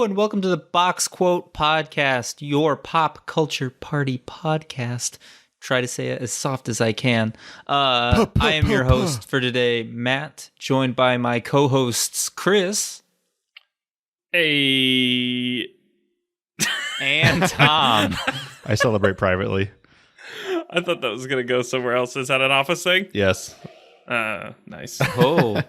Hello and welcome to the Box Quote Podcast, your pop culture party podcast. Try to say it as soft as I can. I am your host for today, Matt, joined by my co-hosts, Chris. Hey. And Tom. I celebrate privately. I thought that was going to go somewhere else. Is that an office thing? Yes. Nice. Oh.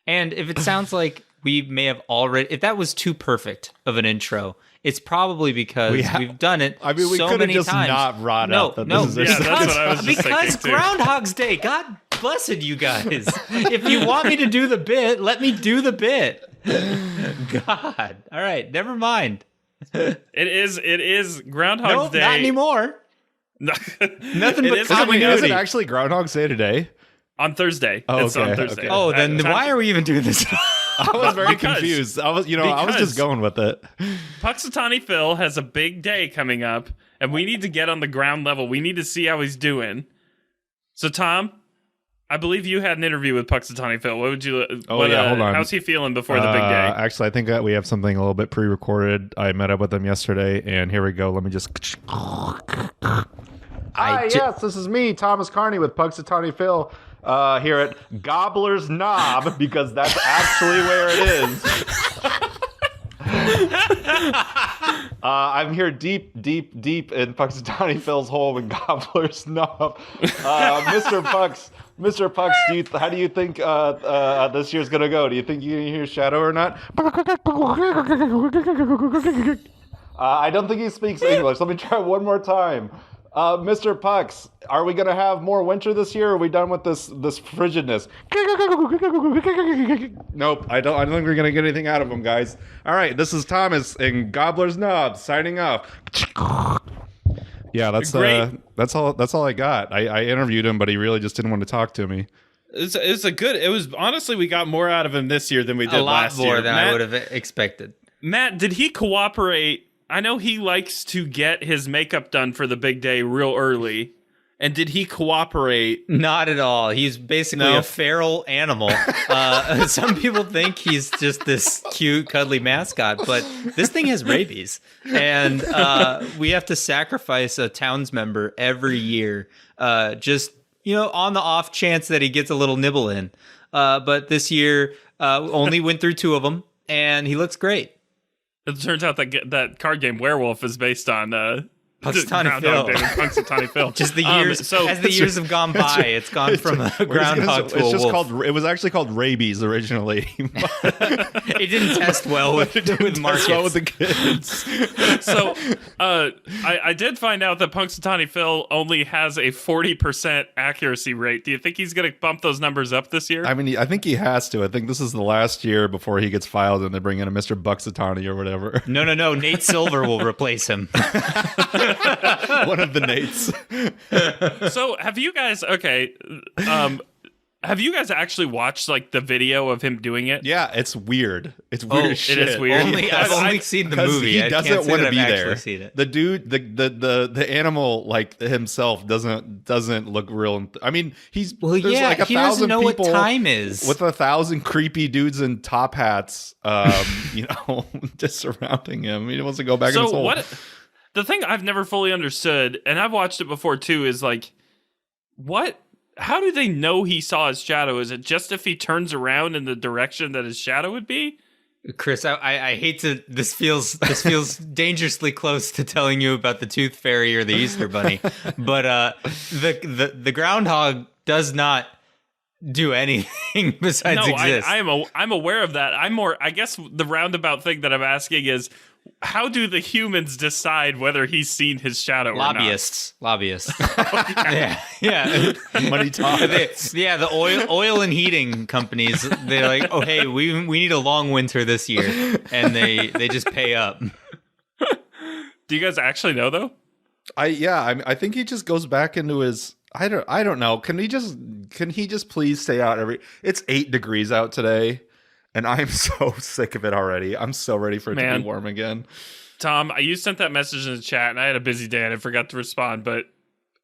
And if it sounds like we may have already... If that was too perfect of an intro, it's probably because we've done it so many times. I mean, we could have just not brought up that this is yeah, that's what I was just because thinking, too. Groundhog's Day. God blessed you guys. If you want me to do the bit, let me do the bit. God. All right, never mind. It is Groundhog's Day. Not anymore. Nothing but continuity. Is it actually Groundhog's Day today? On Thursday. Oh, it's okay, on Thursday. okay. Oh, then why are we even doing this? I was very confused. I was just going with it. Punxsutawney Phil has a big day coming up, and we need to get on the ground level. We need to see how he's doing. So, Tom, I believe you had an interview with Punxsutawney Phil. What would you? Hold on. How's he feeling before the big day? Actually, I think that we have something a little bit pre-recorded. I met up with him yesterday, and here we go. Let me just. Hi, yes, this is me, Thomas Carney with Punxsutawney Phil. Here at Gobbler's Knob, because that's actually where it is. I'm here deep in Punxsutawney Phil's hole in Gobbler's Knob. Mr. Pucks, how do you think this year's gonna go? Do you think you're gonna hear Shadow or not? I don't think he speaks English. Let me try one more time. Mr. Pucks, are we going to have more winter this year, or are we done with this frigidness? Nope, I don't think we're going to get anything out of him, guys. All right, this is Thomas in Gobbler's Knob signing off. Yeah, that's all I got. I interviewed him, but he really just didn't want to talk to me. It was honestly, we got more out of him this year than we did last year. A lot more than I would have expected. Matt, did he cooperate? I know he likes to get his makeup done for the big day real early. And did he cooperate? Not at all. He's basically a feral animal. Some people think he's just this cute, cuddly mascot, but this thing has rabies. And we have to sacrifice a towns member every year, just, on the off chance that he gets a little nibble in. But this year, only went through 2 of them, and he looks great. It turns out that card game Werewolf is based on Punxsutawney Phil. Just the years, as the years have gone by, it's gone from a groundhog to a wolf. It was actually called rabies originally. It didn't test well with markets. Well with the kids. So I did find out that Punxsutawney Phil only has a 40% accuracy rate. Do you think he's going to bump those numbers up this year? I mean, I think he has to. I think this is the last year before he gets filed and they bring in a Mr. Punxsutawney or whatever. No. Nate Silver will replace him. One of the Nates. So have you guys actually watched the video of him doing it? Yeah, it's weird. It's weird as shit. It is weird. I've only seen the movie. He doesn't want to be there. The dude, the animal himself doesn't look real. I mean, there's he 1,000 doesn't know people what time is with 1,000 creepy dudes in top hats, just surrounding him. He wants to go back in his hole. The thing I've never fully understood, and I've watched it before too, is how do they know he saw his shadow? Is it just if he turns around in the direction that his shadow would be? Chris, I hate to. This feels dangerously close to telling you about the Tooth Fairy or the Easter Bunny, but the groundhog does not do anything besides exist. I'm aware of that. I guess the roundabout thing that I'm asking is, how do the humans decide whether he's seen his shadow or not? Lobbyists. Yeah. Money talk. The oil and heating companies, they're like, oh, hey, we need a long winter this year. And they just pay up. Do you guys actually know, though? I think he just goes back into his... I don't know. Can he just please stay out It's 8 degrees out today. And I'm so sick of it already. I'm so ready for it to be warm again. Tom, you sent that message in the chat, and I had a busy day, and I forgot to respond. But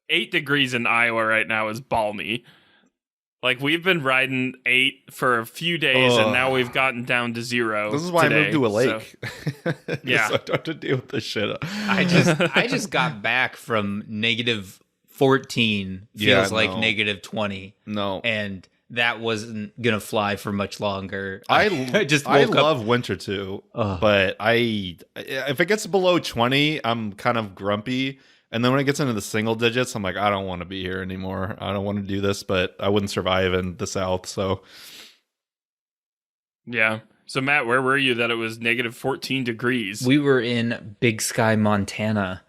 8 degrees in Iowa right now is balmy. Like, we've been riding 8 for a few days, and now we've gotten down to 0. This is why today, I moved to a lake. So, yeah. So I don't have to deal with this shit. I just got back from negative 14. Feels like negative 20. No. And that wasn't gonna fly for much longer. I love up. winter too, but if it gets below 20, I'm kind of grumpy. And then when it gets into the single digits, I'm like, I don't want to be here anymore. I don't want to do this, but I wouldn't survive in the South. So, yeah. So, Matt, where were you that it was negative 14 degrees? We were in Big Sky, Montana.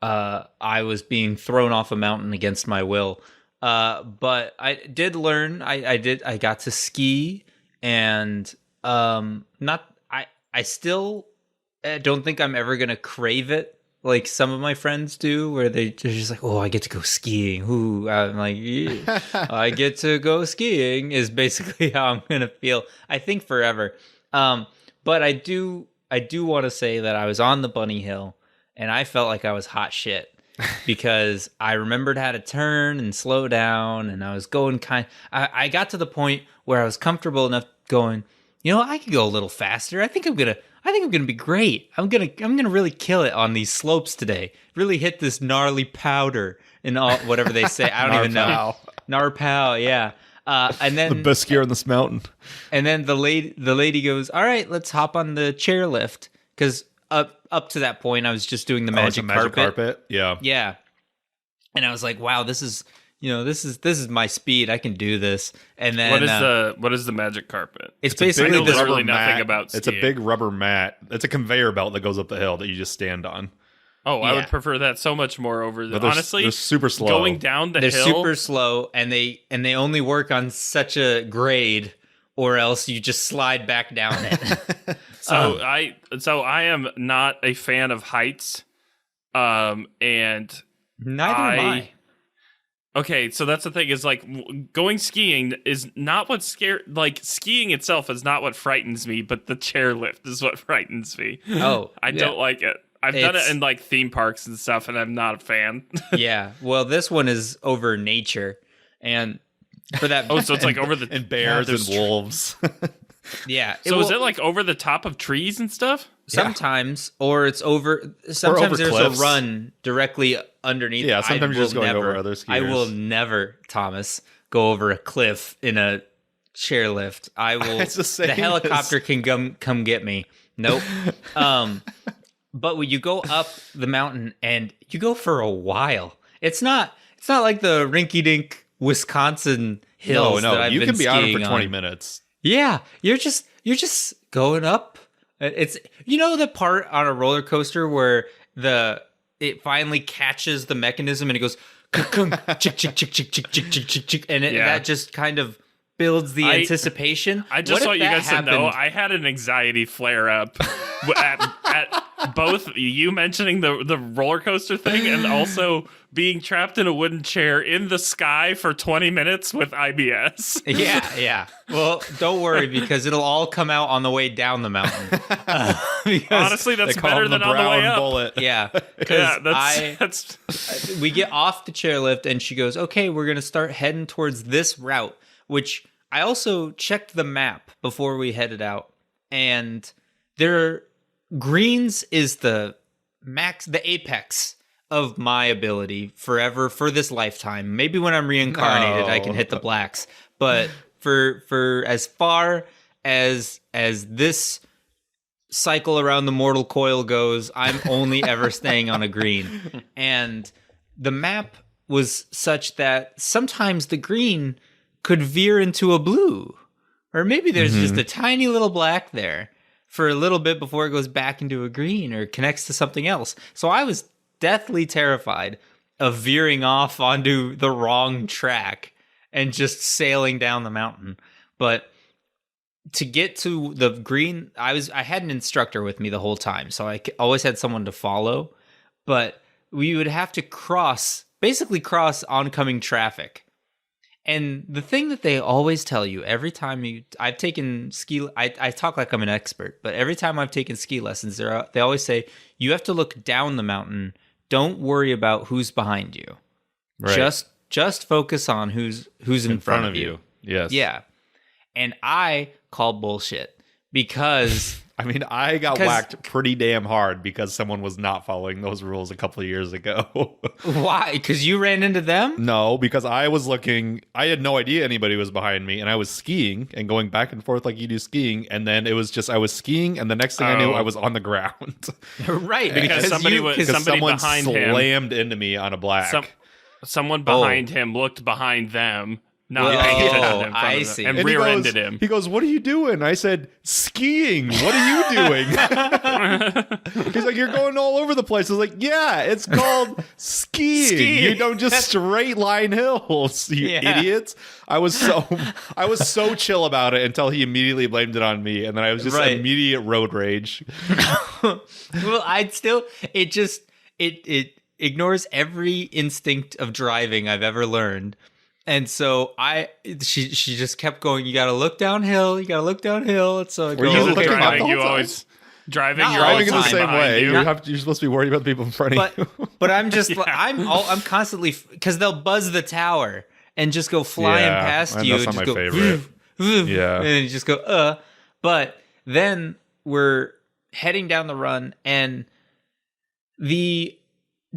I was being thrown off a mountain against my will. But I did learn. I got to ski, and I still don't think I'm ever gonna crave it like some of my friends do, where they're just like, oh, I get to go skiing. Ooh, I'm like, yeah, I get to go skiing is basically how I'm gonna feel. I think forever. But I do want to say that I was on the bunny hill, and I felt like I was hot shit. Because I remembered how to turn and slow down, and I was going I got to the point where I was comfortable enough going, I could go a little faster. I think I'm gonna be great. I'm gonna really kill it on these slopes today. Really hit this gnarly powder and all whatever they say. I don't even know. Narpow, yeah. And then the best skier on this mountain. And then the lady goes, "All right, let's hop on the chairlift," because up to that point, I was just doing the magic carpet. Yeah. Yeah. And I was like, wow, this is my speed. I can do this. And then what is the magic carpet? It's basically this literally nothing about skiing. It's a big rubber mat. It's a conveyor belt that goes up the hill that you just stand on. Oh, yeah. I would prefer that so much more over the honestly. They're super slow. Going down the hill. They're super slow, and they only work on such a grade, or else you just slide back down it. So I am not a fan of heights, and neither am I. Okay, so that's the thing is like going skiing is not what skiing itself is not what frightens me, but the chairlift is what frightens me. Oh, I don't like it. I've done it in like theme parks and stuff, and I'm not a fan. Yeah, well, this one is over nature, and for that. So it's like over the and bears and wolves. Yeah. So is it like over the top of trees and stuff? Sometimes, or it's over. Sometimes over there's cliffs. a run directly underneath. Yeah, sometimes you're just going over other skiers. I will never, Thomas, go over a cliff in a chairlift. I will. It's the same helicopter can come get me. Nope. But when you go up the mountain and you go for a while, it's not like the rinky-dink Wisconsin hills. No, that I've you been can be on skiing for 20 minutes. Yeah, you're just going up. It's the part on a roller coaster where it finally catches the mechanism and it goes chick chick chick chick chick chick chick chick chick, and that just kind of builds the anticipation. I just want you guys to know I had an anxiety flare up at both you mentioning the roller coaster thing and also being trapped in a wooden chair in the sky for 20 minutes with IBS. Yeah. Well, don't worry because it'll all come out on the way down the mountain. Honestly, that's better than on the way up. Bullet. Yeah, because we get off the chairlift and she goes, "Okay, we're gonna start heading towards this route." Which I also checked the map before we headed out, and greens is the apex of my ability forever for this lifetime. Maybe when I'm reincarnated, I can hit the blacks. But for as far as this cycle around the mortal coil goes, I'm only ever staying on a green. And the map was such that sometimes the green could veer into a blue, or maybe there's just a tiny little black there for a little bit before it goes back into a green or connects to something else. So I was deathly terrified of veering off onto the wrong track and just sailing down the mountain. But to get to the green, I had an instructor with me the whole time, so I always had someone to follow. But we would have to basically cross oncoming traffic. And the thing that they always tell you every time I've taken ski, I talk like I'm an expert, but every time I've taken ski lessons, they always say, you have to look down the mountain. Don't worry about who's behind you. Right. Just focus on who's in front of you. Yes. Yeah. And I call bullshit because I mean, I got whacked pretty damn hard because someone was not following those rules a couple of years ago. Why? Because you ran into them? No, because I was looking, I had no idea anybody was behind me, and I was skiing and going back and forth like you do skiing, and then it was just, I was skiing, and the next thing I knew, I was on the ground. Right. Because somebody someone behind him slammed into me on a black. Someone behind him looked behind them. Not paying attention in front of him, and rear-ended him. He goes, "What are you doing?" I said, "Skiing. What are you doing?" He's like, "You're going all over the place." I was like, "Yeah, it's called skiing. You don't just straight line hills, you idiots." I was so chill about it until he immediately blamed it on me, and then I was just immediate road rage. Well, it ignores every instinct of driving I've ever learned. And so she just kept going, you got to look downhill. You got to look downhill. And so I go, driving in the same way. You're supposed to be worried about the people in front of you. But I'm just, I'm constantly, because they'll buzz the tower and just go flying past you. That's and not just my go, favorite. And you just go, But then we're heading down the run, and the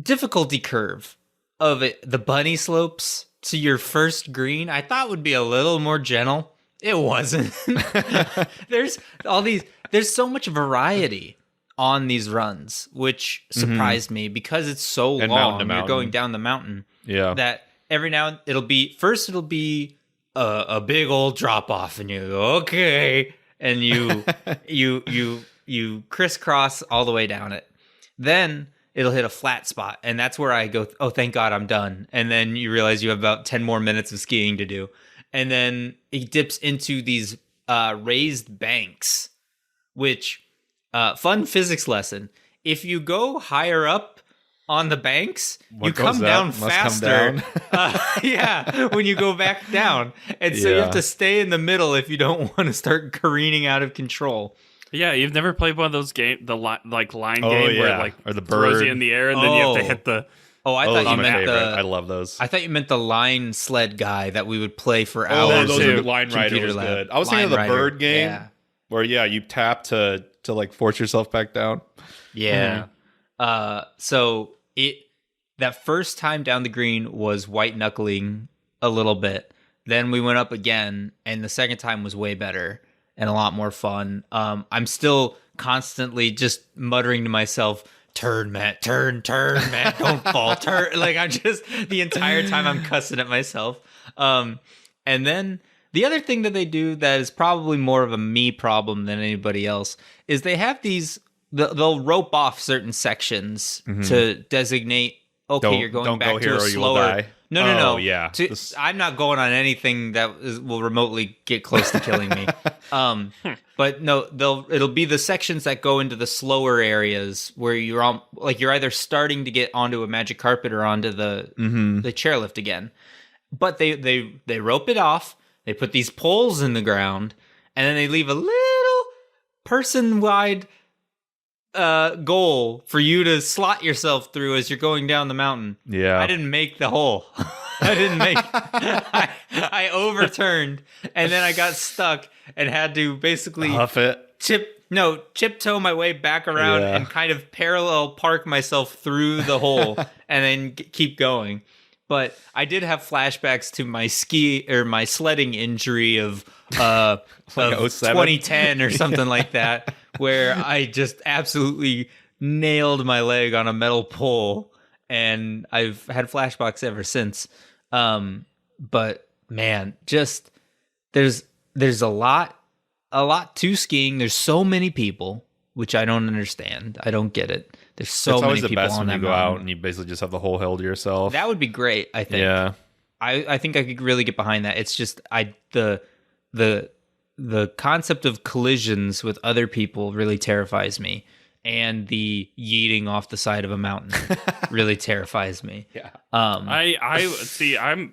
difficulty curve of it, the bunny slopes to your first green, I thought would be a little more gentle. It wasn't. There's so much variety on these runs, which surprised me because it's so long. You're going down the mountain. Yeah. That every now it'll be a big old drop off, and you go, okay, and you crisscross all the way down it. Then it'll hit a flat spot, and that's where I go, oh, thank God I'm done. And then you realize you have about 10 more minutes of skiing to do. And then it dips into these raised banks, which, fun physics lesson. If you go higher up on the banks, you come down faster. When you go back down. And so you have to stay in the middle if you don't want to start careening out of control. Yeah, you've never played one of those line game where it or the throws bird you in the air and then you have to hit the. Oh, I thought you meant I love those. I thought you meant the line sled guy that we would play for hours. Those are Line Rider was good. I was thinking of the bird game where you tap to like force yourself back down. Yeah. So that first time down the green was white knuckling a little bit. Then we went up again, and the second time was way better and a lot more fun. I'm still constantly just muttering to myself, turn, Matt, turn, Matt, don't fall, turn. Like, I'm just, the entire time I'm cussing at myself. And then the other thing that they do that is probably more of a me problem than anybody else is they have these, they'll rope off certain sections to designate, you're going back to a slower. No. Yeah. I'm not going on anything that will remotely get close to killing me. But no, it'll be the sections that go into the slower areas where you're either starting to get onto a magic carpet or onto the chairlift again. But they rope it off. They put these poles in the ground, and then they leave a little person-wide goal for you to slot yourself through as you're going down the mountain. Yeah. I didn't make the hole. I overturned, and then I got stuck and had to basically huff it. Tiptoe my way back around and kind of parallel park myself through the hole and then keep going. But I did have flashbacks to my my sledding injury of 2010 or something like that, where I just absolutely nailed my leg on a metal pole, and I've had flashbacks ever since. But man, just there's a lot to skiing. There's so many people, which I don't understand. I don't get it. There's so many people on that mountain. It's always the best when you go out and you basically just have the whole hill to yourself. That would be great, I think. Yeah. I think I could really get behind that. It's just the concept of collisions with other people really terrifies me, and the yeeting off the side of a mountain really terrifies me. Yeah. I see. I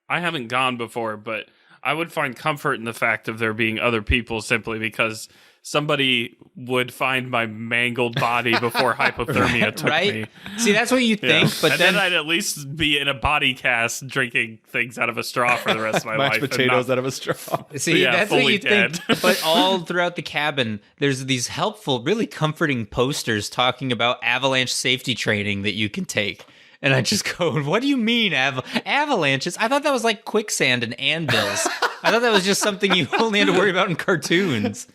haven't gone before, but I would find comfort in the fact of there being other people simply because somebody would find my mangled body before hypothermia took me. See, that's what you think, but then I'd at least be in a body cast drinking things out of a straw for the rest of my life. Mashed potatoes out of a straw. See, that's what you think. But all throughout the cabin, there's these helpful, really comforting posters talking about avalanche safety training that you can take. And I just go, what do you mean avalanches? I thought that was like quicksand and anvils. I thought that was just something you only had to worry about in cartoons.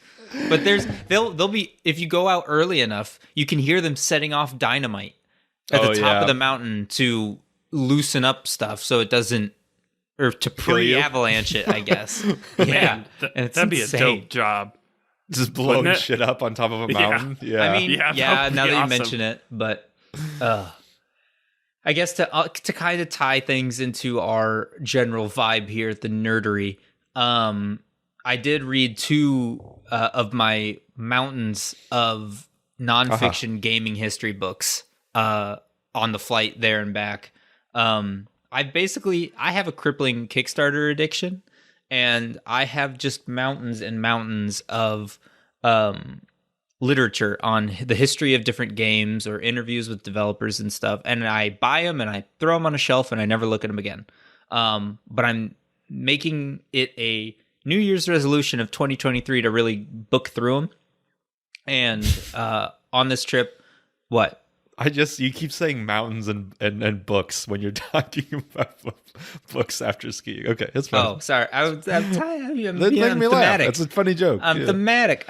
But they'll be, if you go out early enough, you can hear them setting off dynamite at the top of the mountain to loosen up stuff so it doesn't, or to pre-avalanche it, I guess. Man, that'd be a dope job. Just blowing shit up on top of a mountain. Yeah. I mean, now that you mention it, but I guess to kind of tie things into our general vibe here at the nerdery, I did read 2 of my mountains of nonfiction gaming history books on the flight there and back. I have a crippling Kickstarter addiction, and I have just mountains and mountains of literature on the history of different games or interviews with developers and stuff, and I buy them and I throw them on a shelf and I never look at them again. But I'm making it a New Year's resolution of 2023 to really book through them. And on this trip, what? You keep saying mountains and books when you're talking about books after skiing. Okay, it's fine. Oh, sorry. I'm Making me laugh. That's a funny joke. I'm thematic.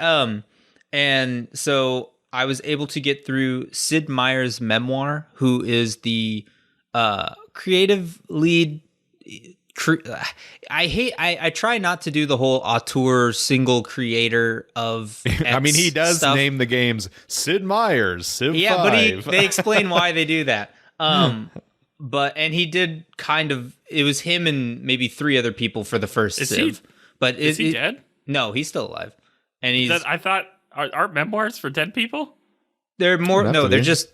And so I was able to get through Sid Meier's memoir, who is the creative lead. I try not to do the whole auteur single creator of X I mean, he does stuff. name the games Sid Meier's Civ 5. But they explain why they do that. And he did kind of, it was him and maybe 3 other people for the first Civ. Is he dead? No, he's still alive. And he's I thought aren't memoirs for dead people? They're more they're just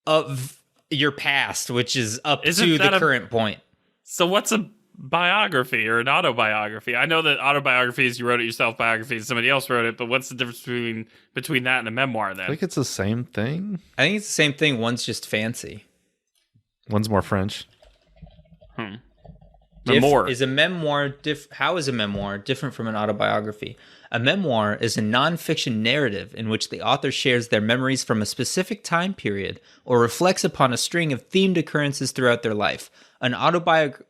of your past, which is up to the current point. So what's a biography or an autobiography? I know that autobiographies, you wrote it yourself, biographies, somebody else wrote it, but what's the difference between that and a memoir then? I think it's the same thing. I think it's the same thing. One's just fancy. One's more French. Memoir. How is a memoir different from an autobiography? A memoir is a nonfiction narrative in which the author shares their memories from a specific time period or reflects upon a string of themed occurrences throughout their life. An autobiography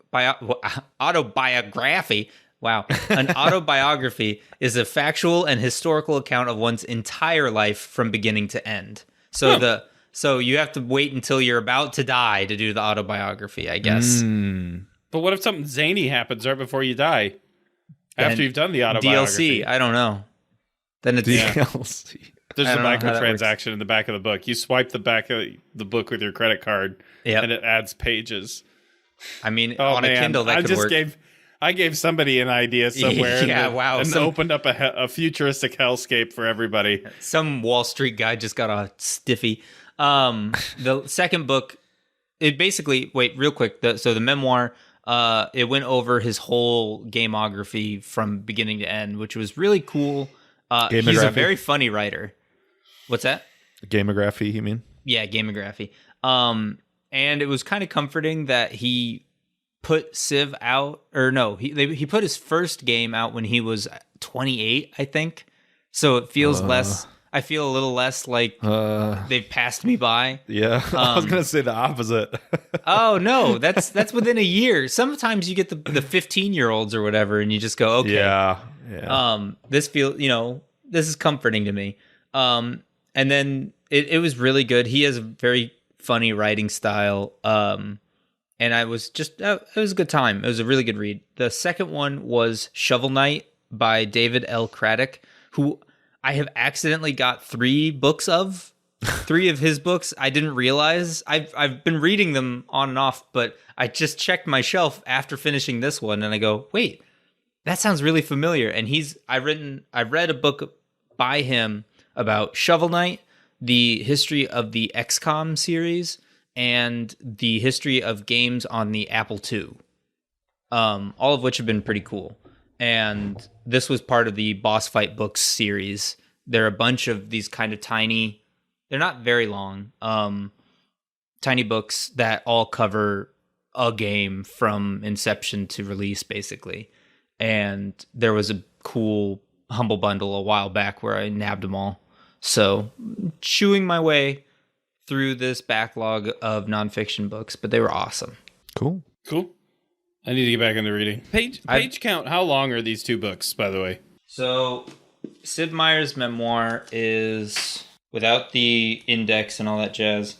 is a factual and historical account of one's entire life from beginning to end. So you have to wait until you're about to die to do the autobiography, I guess. But what if something zany happens right before you die? After you've done the autobiography? DLC, I don't know. Then it's DLC. There's a microtransaction in the back of the book. You swipe the back of the book with your credit card, and it adds pages. I mean, on a Kindle, that could work. I gave somebody an idea somewhere. And opened up a futuristic hellscape for everybody. Some Wall Street guy just got a stiffy. The second book, it basically, wait, real quick. So the memoir, it went over his whole gameography from beginning to end, which was really cool. He's a very funny writer. What's that? Gameography, you mean? Yeah, gameography. And it was kind of comforting that he put Civ out, or no, he put his first game out when he was 28, I think. So it feels less. I feel a little less like they've passed me by. Yeah, I was gonna say the opposite. Oh no, that's within a year. Sometimes you get the 15-year-olds or whatever, and you just go, okay, yeah. This this is comforting to me. And then it was really good. He has a very funny writing style. And I was just, it was a good time. It was a really good read. The second one was Shovel Knight by David L. Craddock, who I have accidentally got 3 of his books. I didn't realize. I've been reading them on and off, but I just checked my shelf after finishing this one, and I go, wait, that sounds really familiar. And I read a book by him about Shovel Knight, the history of the XCOM series, and the history of games on the Apple II, all of which have been pretty cool. and this was part of the Boss Fight Books series. There are a bunch of these kind of tiny, they're not very long, tiny books that all cover a game from inception to release, basically. And there was a cool Humble Bundle a while back where I nabbed them all. So chewing my way through this backlog of nonfiction books, but they were awesome. Cool. I need to get back into reading. Page count, how long are these 2 books, by the way? So Sid Meier's memoir is, without the index and all that jazz,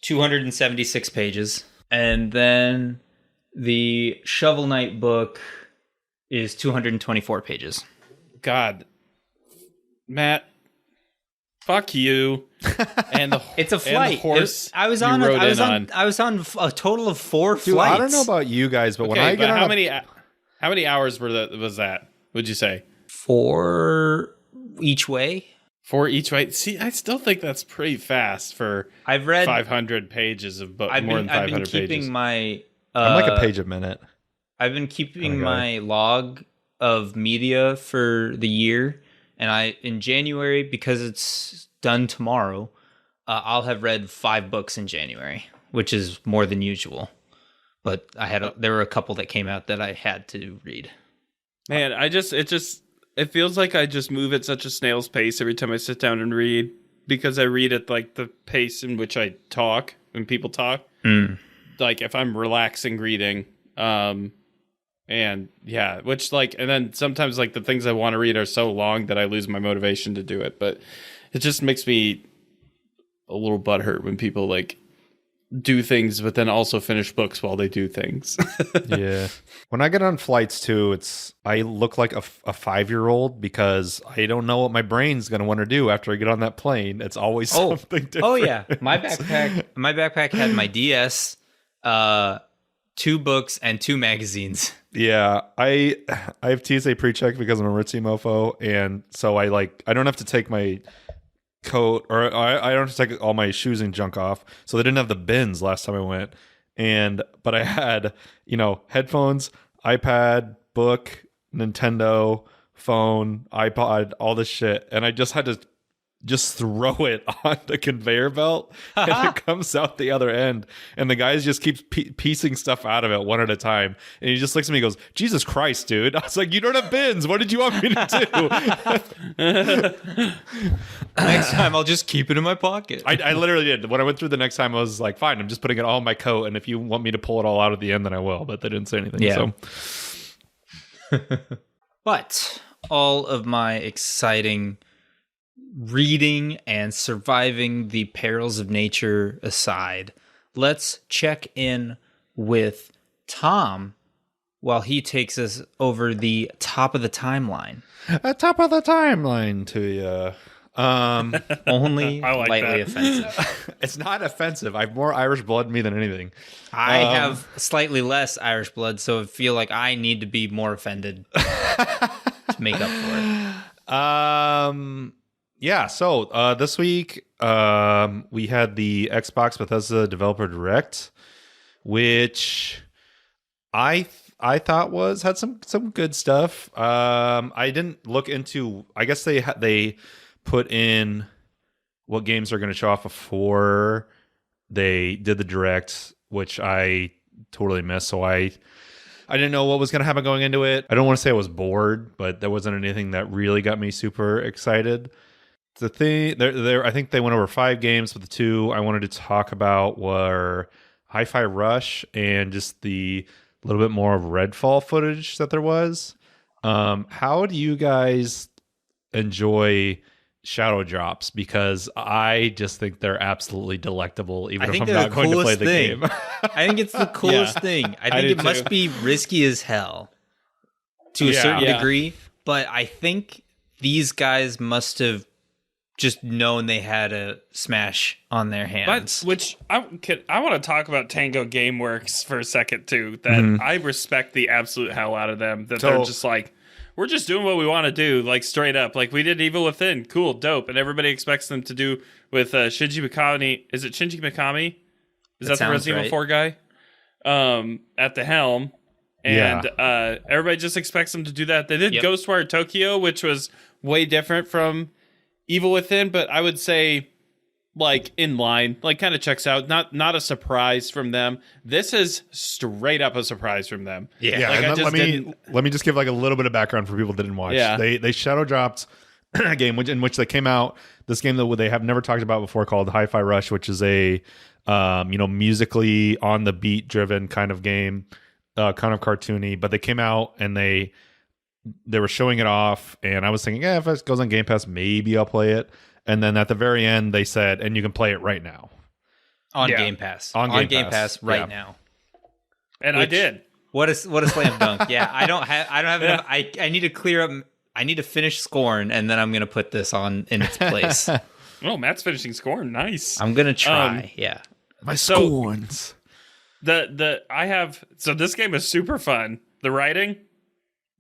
276 pages. And then the Shovel Knight book is 224 pages. God. Matt, fuck you. And it's a flight. And the horse I was on a total of 4 Dude, flights. I don't know about you guys, but when I get on how many hours was that? Would you say 4 each way? 4 each way. See, I still think that's pretty fast for. I've read 500 pages of book. More than 500 I've been keeping pages. my. I'm like a page a minute. I've been keeping my log of media for the year, and in January, because it's done tomorrow, I'll have read 5 books in January, which is more than usual. But there were a couple that came out that I had to read. Man, it feels like I just move at such a snail's pace every time I sit down and read, because I read at like the pace in which I talk when people talk. Like if I'm relaxing reading, and yeah, and then sometimes like the things I want to read are so long that I lose my motivation to do it. But it just makes me a little butthurt when people like do things, but then also finish books while they do things. Yeah. When I get on flights too, I look like a 5-year-old because I don't know what my brain's going to want to do after I get on that plane. It's always something different. Oh yeah. My backpack had my DS, 2 books and 2 magazines. Yeah. I have TSA pre-check because I'm a ritzy mofo, and so I don't have to take my coat, or I don't have to take all my shoes and junk off. So they didn't have the bins last time I went. But I had, headphones, iPad, book, Nintendo, phone, iPod, all this shit. And I just had to throw it on the conveyor belt, and it comes out the other end. And the guys just keep piecing stuff out of it one at a time. And he just looks at me and goes, "Jesus Christ, dude." I was like, "You don't have bins. What did you want me to do?" Next time, I'll just keep it in my pocket. I literally did. When I went through the next time, I was like, "Fine, I'm just putting it all in my coat. And if you want me to pull it all out at the end, then I will." But they didn't say anything. Yeah. So. But all of my exciting reading and surviving the perils of nature aside, let's check in with Tom while he takes us over the top of the timeline. Top of the timeline to you. Only like lightly that. offensive. It's not offensive. I have more Irish blood in me than anything. I have slightly less Irish blood, so I feel like I need to be more offended to make up for it. Yeah, so this week we had the Xbox Bethesda Developer Direct, which I thought had some good stuff. I didn't look into. I guess they put in what games are going to show off before they did the Direct, which I totally missed. So I didn't know what was going to happen going into it. I don't want to say I was bored, but there wasn't anything that really got me super excited. The thing I think they went over 5 games, but the 2 I wanted to talk about were Hi-Fi Rush and just the little bit more of Redfall footage that there was. How do you guys enjoy shadow drops? Because I just think they're absolutely delectable, even if I'm not going to play the game. I think it's the coolest thing. I think it must be risky as hell to a certain degree, but I think these guys must have just known they had a Smash on their hands. Which I want to talk about Tango Gameworks for a second too. That I respect the absolute hell out of them. That they're just like, we're just doing what we want to do, like straight up. Like we did Evil Within, cool, dope, and everybody expects them to do with Shinji Mikami. Is it Shinji Mikami? Is that the Resident Evil 4 guy? At the helm. And everybody just expects them to do that. They did Ghostwire Tokyo, which was way different from Evil Within, but I would say like in line, like kind of checks out. Not a surprise from them. This is straight up a surprise from them. Yeah. Like, let me just give like a little bit of background for people that didn't watch. Yeah. They shadow dropped a game in which they came out. This game that they have never talked about before called Hi-Fi Rush, which is a musically on the beat driven kind of game, kind of cartoony. But they came out and they were showing it off, and I was thinking, if it goes on Game Pass, maybe I'll play it. And then at the very end, they said, and you can play it right now. On Game Pass. On Game Pass right now. And I did. What a slam dunk. Yeah, I don't have enough. I need to clear up. I need to finish Scorn, and then I'm going to put this on in its place. Oh, Matt's finishing Scorn. Nice. I'm going to try. My Scorns. So this game is super fun. The writing,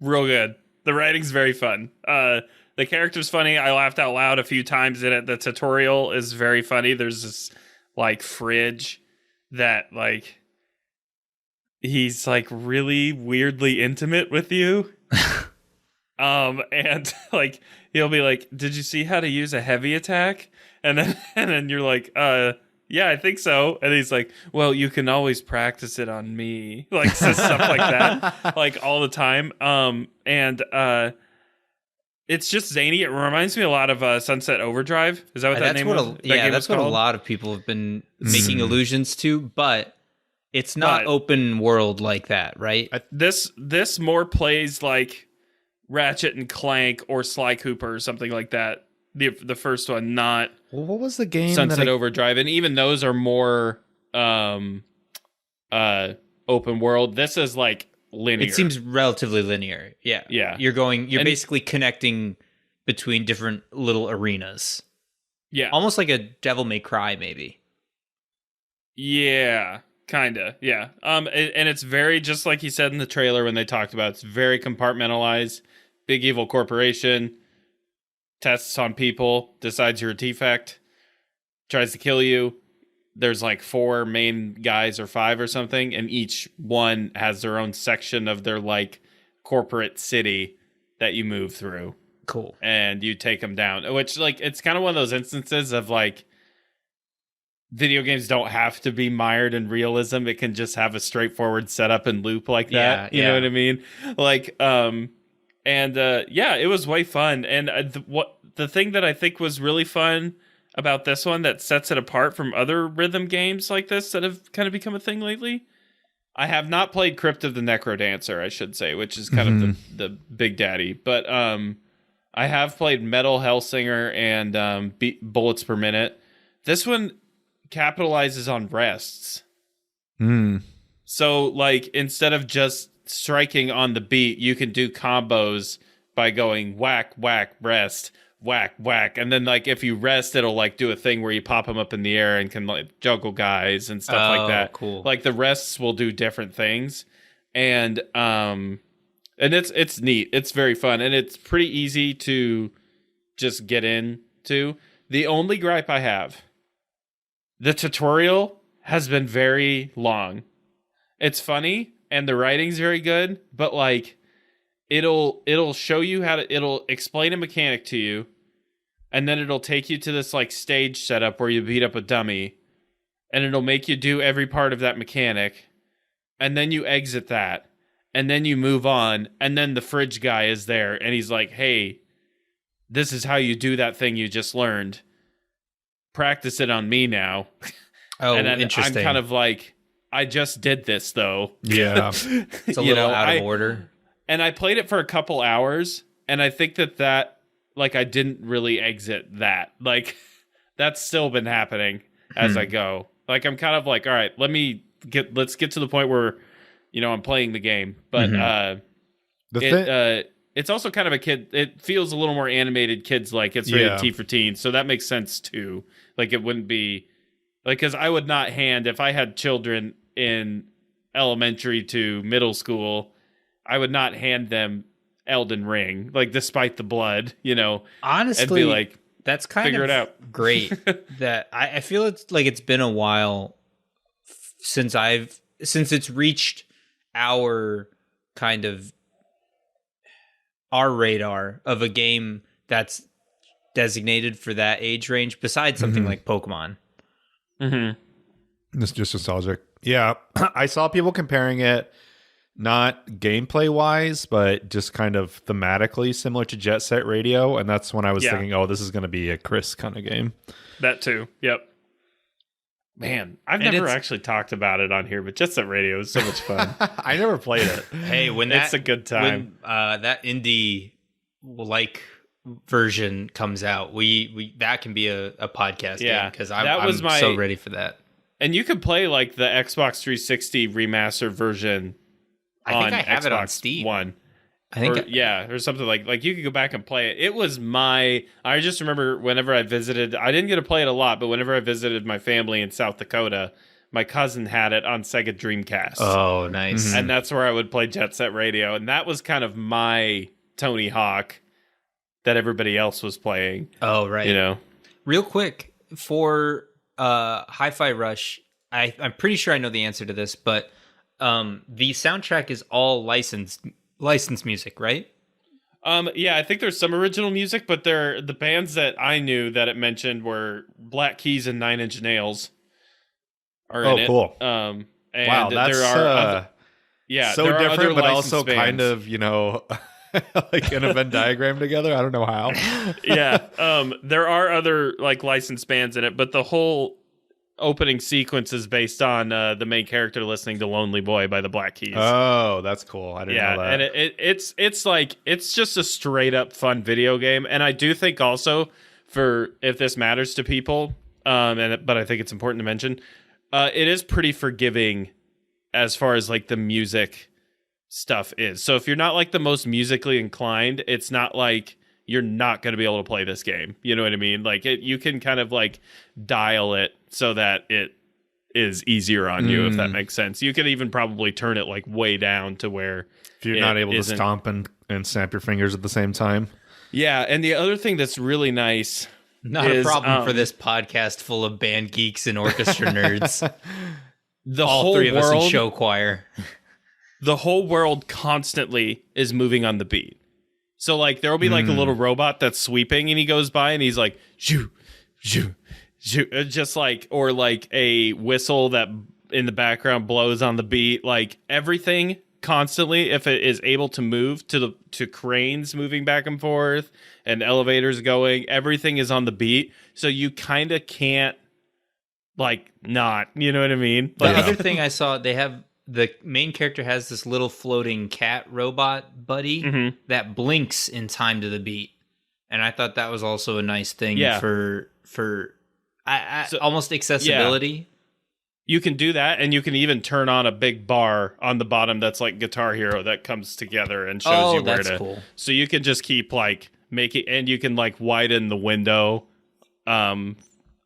real good. The writing's very fun. The character's funny. I laughed out loud a few times in it. The tutorial is very funny. There's this like fridge that like he's like really weirdly intimate with you. And like he'll be like, "Did you see how to use a heavy attack?" And then you're like, yeah, I think so." And he's like, "Well, you can always practice it on me." Like says stuff like that, like all the time. It's just zany. It reminds me a lot of Sunset Overdrive. Is that what that name was? That's what a lot of people have been making allusions to, but it's not open world like that, right? This more plays like Ratchet and Clank or Sly Cooper or something like that. The first one, not what was the game? Sunset Overdrive, and even those are more open world. This is like linear. It seems relatively linear. Yeah. You're basically connecting between different little arenas. Yeah. Almost like a Devil May Cry, maybe. Yeah. Kinda. Yeah. And it's very, just like he said in the trailer when they talked about it, it's very compartmentalized. Big evil corporation tests on people, decides you're a defect, tries to kill you. There's like 4 main guys or 5 or something, and each one has their own section of their like corporate city that you move through. Cool. And you take them down, which like it's kind of one of those instances of like video games don't have to be mired in realism. It can just have a straightforward setup and loop like that. You know what I mean? Like it was way fun. And the thing that I think was really fun about this one that sets it apart from other rhythm games like this that have kind of become a thing lately. I have not played Crypt of the Necrodancer, I should say, which is kind of the big daddy. But I have played Metal Hellsinger and Bullets Per Minute. This one capitalizes on rests. So, like, instead of just striking on the beat, you can do combos by going whack, whack, rest, whack, whack. And then, like, if you rest, it'll, like, do a thing where you pop them up in the air and can, like, juggle guys and stuff like that. Cool. Like, the rests will do different things. And it's neat. It's very fun. And it's pretty easy to just get into. The only gripe I have, the tutorial has been very long. It's funny and the writing's very good, but like it'll show you it'll explain a mechanic to you, and then it'll take you to this like stage setup where you beat up a dummy, and it'll make you do every part of that mechanic, and then you exit that, and then you move on, and then the fridge guy is there and he's like, "Hey, this is how you do that thing you just learned. Practice it on me now." Oh, and then interesting. I'm kind of like, I just did this though. Yeah. It's a little out of order. And I played it for a couple hours, and I think that like I didn't really exit that. Like that's still been happening as I go. Like I'm kind of like, all right, let's get to the point where, I'm playing the game. But it's also kind of a kid. It feels a little more animated, kids like. It's rated T for teens, so that makes sense too. Like it wouldn't be like, because I would not hand, if I had children in elementary to middle school, I would not hand them Elden Ring, like despite the blood, Honestly, and be like, that's kind figure of it out. Great. That I feel it's been a while since it's reached our kind of our radar of a game that's designated for that age range besides something like Pokemon. It's just nostalgic. Yeah. I saw people comparing it, not gameplay wise, but just kind of thematically similar to Jet Set Radio. And that's when I was thinking, oh, this is going to be a Chris kind of game. That too. Yep. Man, I've never actually talked about it on here, but Jet Set Radio is so much fun. I never played it. Hey, when it's a good time. When that indie version comes out, we that can be a podcast game, because I'm so ready for that. And you could play like the Xbox 360 remastered version. I think I have Xbox it on Steam. One. I think or something like you could go back and play it. It was I just remember whenever I visited, I didn't get to play it a lot, but whenever I visited my family in South Dakota, my cousin had it on Sega Dreamcast. Oh, nice. And that's where I would play Jet Set Radio. And that was kind of my Tony Hawk that everybody else was playing. Oh, right. You know, real quick for Hi-Fi Rush, I'm pretty sure I know the answer to this, but the soundtrack is all licensed music, right? Yeah, I think there's some original music, but the bands that I knew that it mentioned were Black Keys and Nine Inch Nails are in it. Cool. And wow, that's there are so different, but also bands. kind of, like in a Venn diagram together. I don't know how. Yeah. There are other like licensed bands in it, but the whole opening sequence is based on the main character listening to Lonely Boy by the Black Keys. Oh, that's cool. I didn't know that. And it's just a straight up fun video game. And I do think also, for if this matters to people, but I think it's important to mention, it is pretty forgiving as far as like the music stuff is. So if you're not like the most musically inclined, it's not like you're not going to be able to play this game. You know what I mean? Like you can kind of like dial it so that it is easier on you, if that makes sense. You can even probably turn it like way down to where if you're not able to stomp and snap your fingers at the same time. Yeah. And the other thing that's really nice, not a problem for this podcast full of band geeks and orchestra nerds. All three of us in show choir. The whole world constantly is moving on the beat. So like there will be like a little robot that's sweeping and he goes by and he's like shoo shoo shoo, just like, or like a whistle that in the background blows on the beat. Like everything constantly, if it is able to move to cranes moving back and forth and elevators going, everything is on the beat. So you kind of can't like not, you know what I mean? The other thing I saw, they have the main character has this little floating cat robot buddy that blinks in time to the beat, and I thought that was also a nice thing for almost accessibility. Yeah. You can do that, and you can even turn on a big bar on the bottom that's like Guitar Hero that comes together and shows you where to. Cool. So you can just keep like making, and you can like widen the window, on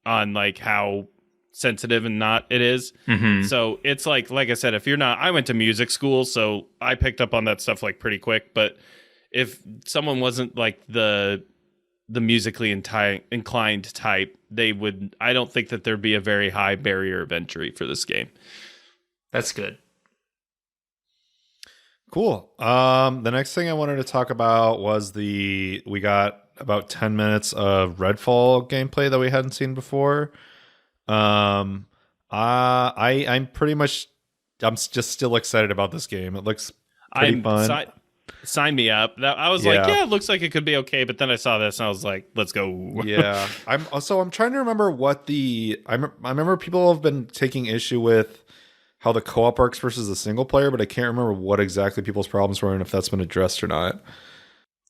like how sensitive and not it is. So it's like I said, if you're not, I went to music school, so I picked up on that stuff like pretty quick. But if someone wasn't like the musically inclined type, I don't think that there'd be a very high barrier of entry for this game. That's good. Cool. The next thing I wanted to talk about was we got about 10 minutes of Redfall gameplay that we hadn't seen before. I'm just still excited about this game. It looks pretty fun. Sign me up. I was like, yeah, it looks like it could be okay. But then I saw this and I was like, let's go. Yeah. I'm trying to remember what I remember people have been taking issue with how the co-op works versus the single player, but I can't remember what exactly people's problems were and if that's been addressed or not.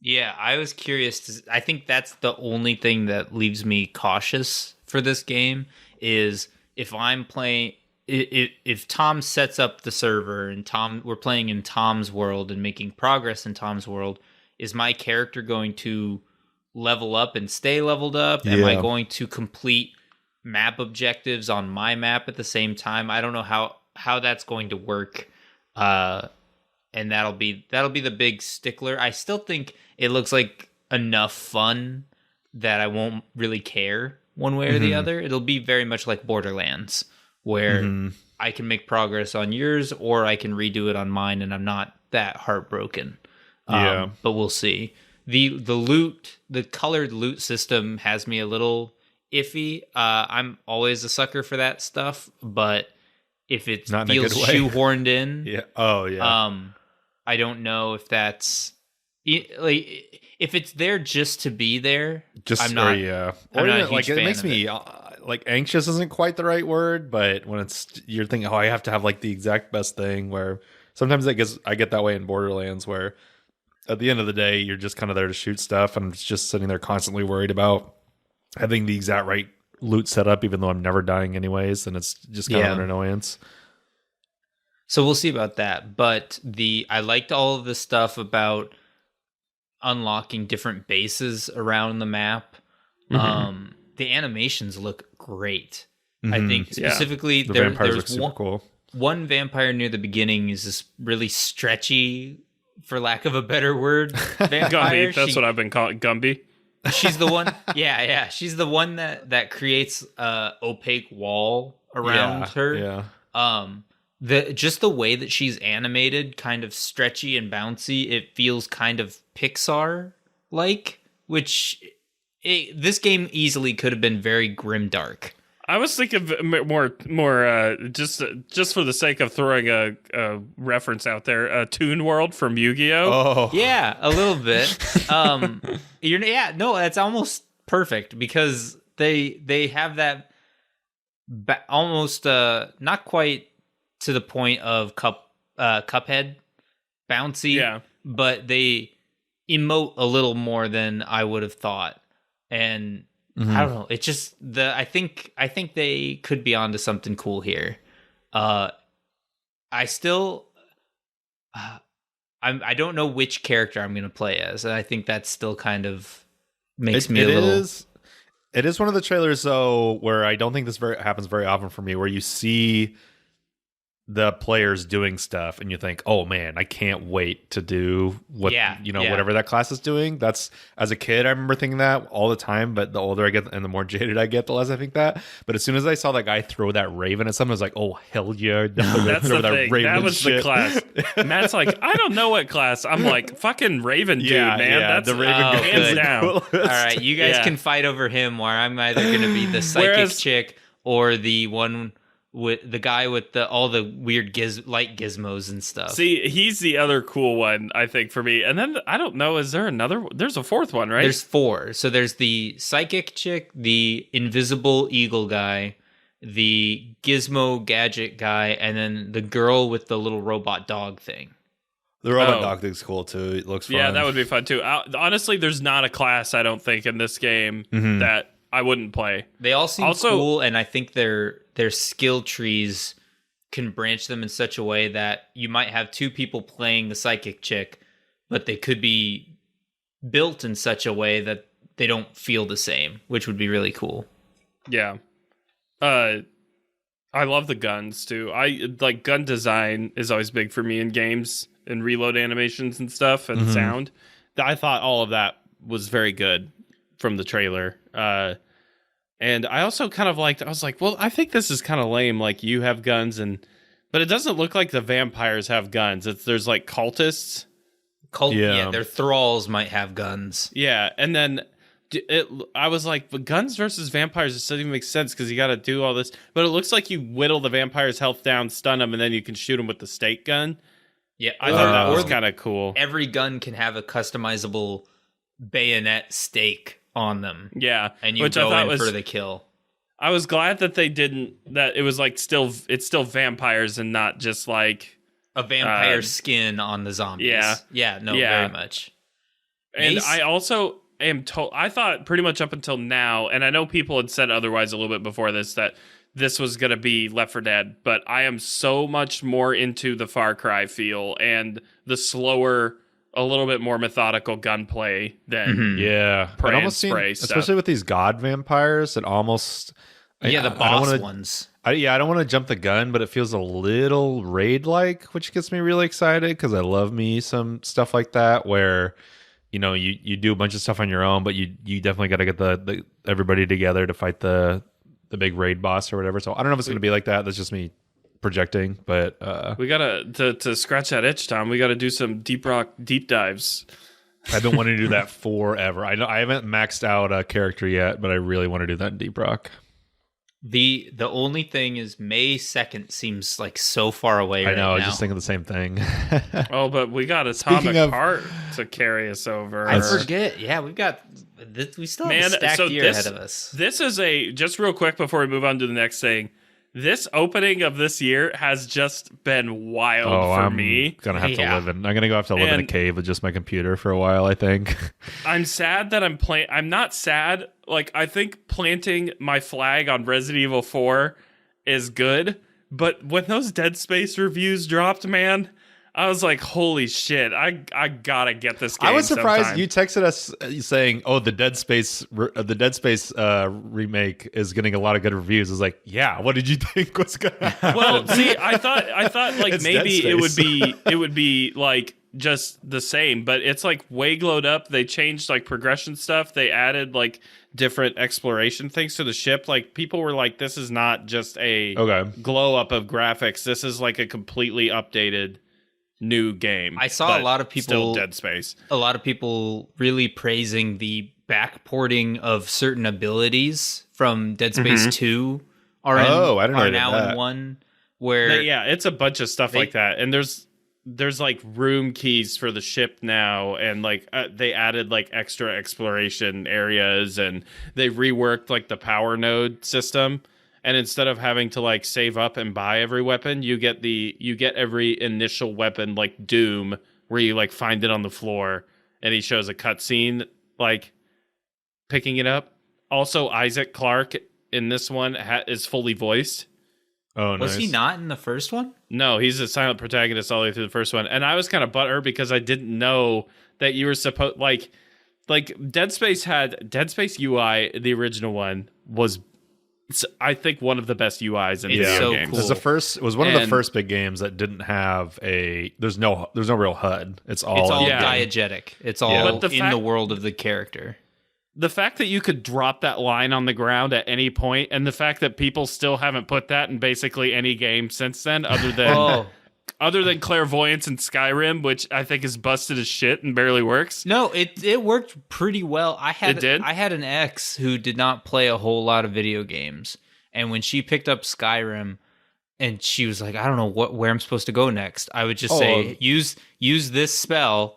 Yeah, I was curious. I think that's the only thing that leaves me cautious for this game is if I'm playing, if Tom sets up the server and we're playing in Tom's world and making progress in Tom's world, is my character going to level up and stay leveled up? Am I going to complete map objectives on my map at the same time? I don't know how that's going to work. And that'll be the big stickler. I still think it looks like enough fun that I won't really care one way or the other. It'll be very much like Borderlands, where I can make progress on yours or I can redo it on mine, and I'm not that heartbroken. Yeah. But we'll see. The colored loot system has me a little iffy. I'm always a sucker for that stuff, but if it Not in a feels good way. shoehorned in, Yeah. Oh yeah. I don't know if that's like if it's there just to be there. I'm not. yeah. I'm Or not a even, like huge it fan makes of me like anxious isn't quite the right word, but when it's you're thinking, oh, I have to have like the exact best thing. Where sometimes I get that way in Borderlands, where at the end of the day, you're just kind of there to shoot stuff, and it's just sitting there constantly worried about having the exact right loot set up, even though I'm never dying anyways, and it's just kind of an annoyance. So we'll see about that. But I liked all of the stuff about unlocking different bases around the map. The animations look great. I think specifically The vampires look there's super cool. one vampire near the beginning is this really stretchy, for lack of a better word, vampire. Gumby. That's what I've been calling Gumby. She's the one. Yeah. She's the one that creates a opaque wall around her. Yeah. Just the way that she's animated, kind of stretchy and bouncy, it feels kind of Pixar like, which this game easily could have been very grimdark. I was thinking more just for the sake of throwing a reference out there, Toon World from Yu-Gi-Oh. Oh. Yeah, a little bit. That's almost perfect because they have that almost not quite to the point of Cuphead bouncy, but they emote a little more than I would have thought, and I don't know. It's just I think they could be onto something cool here. I still. I don't know which character I'm going to play as, and I think that still kind of makes me a little. It is one of the trailers though where I don't think this happens very often for me, where you see the players doing stuff and you think, oh man, I can't wait to do whatever that class is doing. That's, as a kid, I remember thinking that all the time, but the older I get and the more jaded I get, the less I think that. But as soon as I saw that guy throw that raven at someone, I was like, oh hell yeah. That's the thing. That was the class. Matt's like, I don't know what class. I'm like, fucking Raven dude, man. That's the Raven hands down. All right, you guys can fight over him, where I'm either going to be the psychic chick or the one with the guy with all the weird light gizmos and stuff. See, he's the other cool one, I think, for me. And then I don't know, is there another? There's a fourth one, right? There's 4. So there's the psychic chick, the invisible eagle guy, the gizmo gadget guy, and then the girl with the little robot dog thing. The robot dog thing's cool too. It looks fun. Yeah, that would be fun too. Honestly, there's not a class, I don't think, in this game that I wouldn't play. They all seem cool, and I think their skill trees can branch them in such a way that you might have 2 people playing the psychic chick, but they could be built in such a way that they don't feel the same, which would be really cool. Yeah. I love the guns too. I like gun design is always big for me in games and reload animations and stuff and sound. I thought all of that was very good from the trailer. And I also kind of I was like, well, I think this is kind of lame. Like, you have guns, but it doesn't look like the vampires have guns. There's like cultists. Their thralls might have guns. Yeah, and then I was like, but guns versus vampires, it doesn't even make sense because you got to do all this. But it looks like you whittle the vampire's health down, stun them, and then you can shoot them with the stake gun. Yeah, I thought that was kind of cool. Every gun can have a customizable bayonet stake on them. Yeah, and you go in for the kill. I was glad that they didn't. That it was like it's still vampires and not just like a vampire skin on the zombies. Very much. And Mace? I also am told. I thought pretty much up until now, and I know people had said otherwise a little bit before this, that this was going to be Left 4 Dead, but I am so much more into the Far Cry feel and the slower, a little bit more methodical gunplay than It almost seems, especially with these god vampires, it almost the boss ones. I don't want to jump the gun, but it feels a little raid-like, which gets me really excited because I love me some stuff like that where you do a bunch of stuff on your own, but you definitely got to get the everybody together to fight the big raid boss or whatever. So I don't know if it's going to be like that. That's just me projecting, but We gotta to scratch that itch, Tom. We gotta do some deep rock deep dives. I've been wanting to do that forever. I know I haven't maxed out a character yet, but I really want to do that in Deep Rock. The only thing is May 2nd seems like so far away. I know. I was now. just thinking the same thing. Oh, but we got Speaking Atomic of- Heart to carry us over. I forget. Yeah, we still have a stacked year ahead of us. This is just real quick before we move on to the next thing. This opening of this year has just been wild for I'm me. gonna have to Yeah. live in. I'm gonna have to live in a And- cave with just my computer for a while. I think. I'm sad that I'm not sad. Like, I think planting my flag on Resident Evil 4 is good. But when those Dead Space reviews dropped, man, I was like, holy shit, I gotta get this game. I was surprised sometime. you texted us saying, "Oh, the Dead Space remake is getting a lot of good reviews." I was like, "Yeah, what did you think was gonna happen?" Well, see, I thought like It's maybe Dead Space. it would be like just the same, but it's like way glowed up. They changed like progression stuff. They added like different exploration things to the ship. Like, people were like, this is not just a Okay. glow up of graphics. This is like a completely updated new game. I saw but a lot of people- still Dead Space. A lot of people really praising the backporting of certain abilities from Dead Space 2 are Oh, I didn't know are they did now that. in 1 where Yeah, it's a bunch of stuff like that. And there's like room keys for the ship now, and like they added like extra exploration areas, and they reworked like the power node system. And instead of having to like save up and buy every weapon, you get every initial weapon like Doom, where you like find it on the floor, and he shows a cutscene like picking it up. Also, Isaac Clarke in this one is fully voiced. Oh, nice. was he not in the first one? No, he's a silent protagonist all the way through the first one. And I was kind of butthurt because I didn't know that you were supposed like Dead Space UI, the original one was, I think, one of the best UIs in It's video so games. cool. It was one of the And- first big games that didn't have there's no real HUD. It's all It's all Yeah. diegetic. It's all But the in fact- the world of the character. The fact that you could drop that line on the ground at any point, and the fact that people still haven't put that in basically any game since then, other than other than Clairvoyance and Skyrim, which I think is busted as shit and barely works. No, it worked pretty well. It did? I had an ex who did not play a whole lot of video games, and when she picked up Skyrim, and she was like, "I don't know where I'm supposed to go next," I would just say, "Use this spell."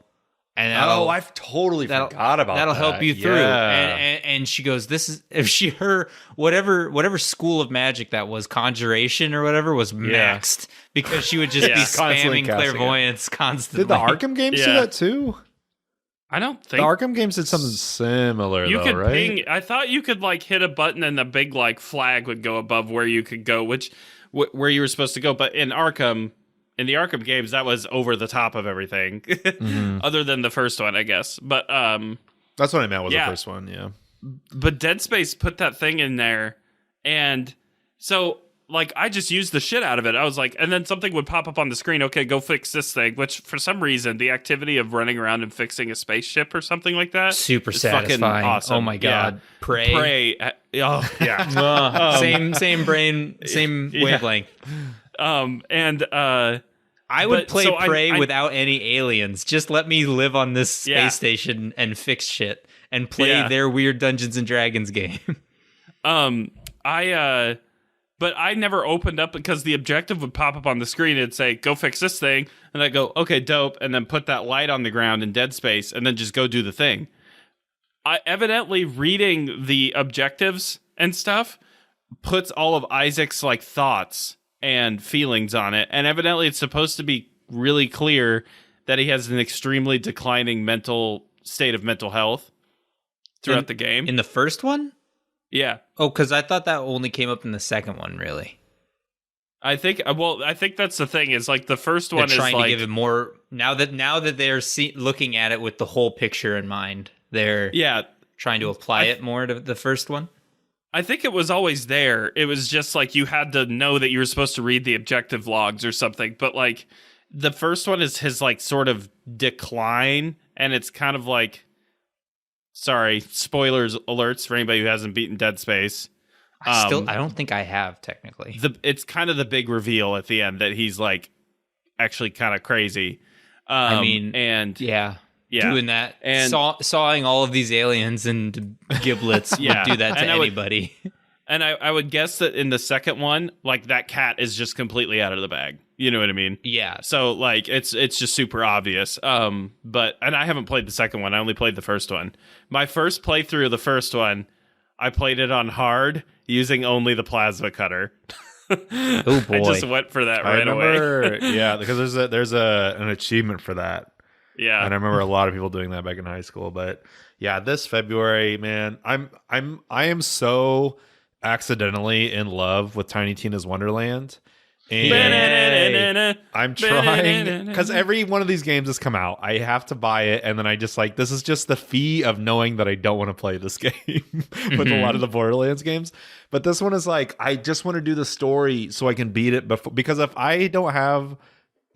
And I've totally that'll- forgot about that'll that. help you through. Yeah. And she goes, "This is if her whatever school of magic that was, conjuration or whatever, was maxed because she would just be Constantly spamming casting it. clairvoyance constantly." Did the Arkham games do Yeah. that too? I don't The think Arkham games did something similar, you though, could right? ping. I thought you could like hit a button and the big like flag would go above where you could go, where you were supposed to go. But in the Arkham games, that was over the top of everything, other than the first one, I guess. But That's what I meant with Yeah. the first one. Yeah. but Dead Space put that thing in there, and so like I just used the shit out of it. I was like, and then something would pop up on the screen. Okay, go fix this thing. Which for some reason, the activity of running around and fixing a spaceship or something like that, Super is fucking satisfying. awesome. Oh my god. Yeah. Pray. Oh yeah. Same brain, same Yeah. wavelength. I would But- play so Prey I- without any aliens. Just let me live on this space Yeah. station and fix shit and play Yeah. their weird Dungeons and Dragons game. But I never opened up because the objective would pop up on the screen. It'd say, go fix this thing. And I go, okay, dope. And then put that light on the ground in Dead Space and then just go do the thing. I evidently reading the objectives and stuff puts all of Isaac's like thoughts and feelings on it. And evidently it's supposed to be really clear that he has an extremely declining state of mental health throughout the game. In the first one? Yeah. Oh, because I thought that only came up in the second one, really. I think that's the thing is like the first They're one is trying like to give it more now that they're looking at it with the whole picture in mind. They're trying to apply it more to the first one. I think it was always there. It was just like you had to know that you were supposed to read the objective logs or something. But like the first one is his like sort of decline, and it's kind of like, sorry, spoilers alerts for anybody who hasn't beaten Dead Space. I don't think I have technically. It's kind of the big reveal at the end that he's like actually kind of crazy. And doing that and sawing all of these aliens into giblets would do that to anybody. And I would guess that in the second one, like that cat is just completely out of the bag. You know what I mean? Yeah. So like it's just super obvious. But I haven't played the second one. I only played the first one. My first playthrough of the first one, I played it on hard using only the plasma cutter. Oh boy! I just went for that right away. Yeah, because there's an achievement for that. Yeah, and I remember a lot of people doing that back in high school. But yeah, this February, man, I am so accidentally in love with Tiny Tina's Wonderland. And I'm trying because every one of these games has come out. I have to buy it, and then I just like this is just the fee of knowing that I don't want to play this game with a lot of the Borderlands games. But this one is like I just want to do the story so I can beat it before. Because if I'm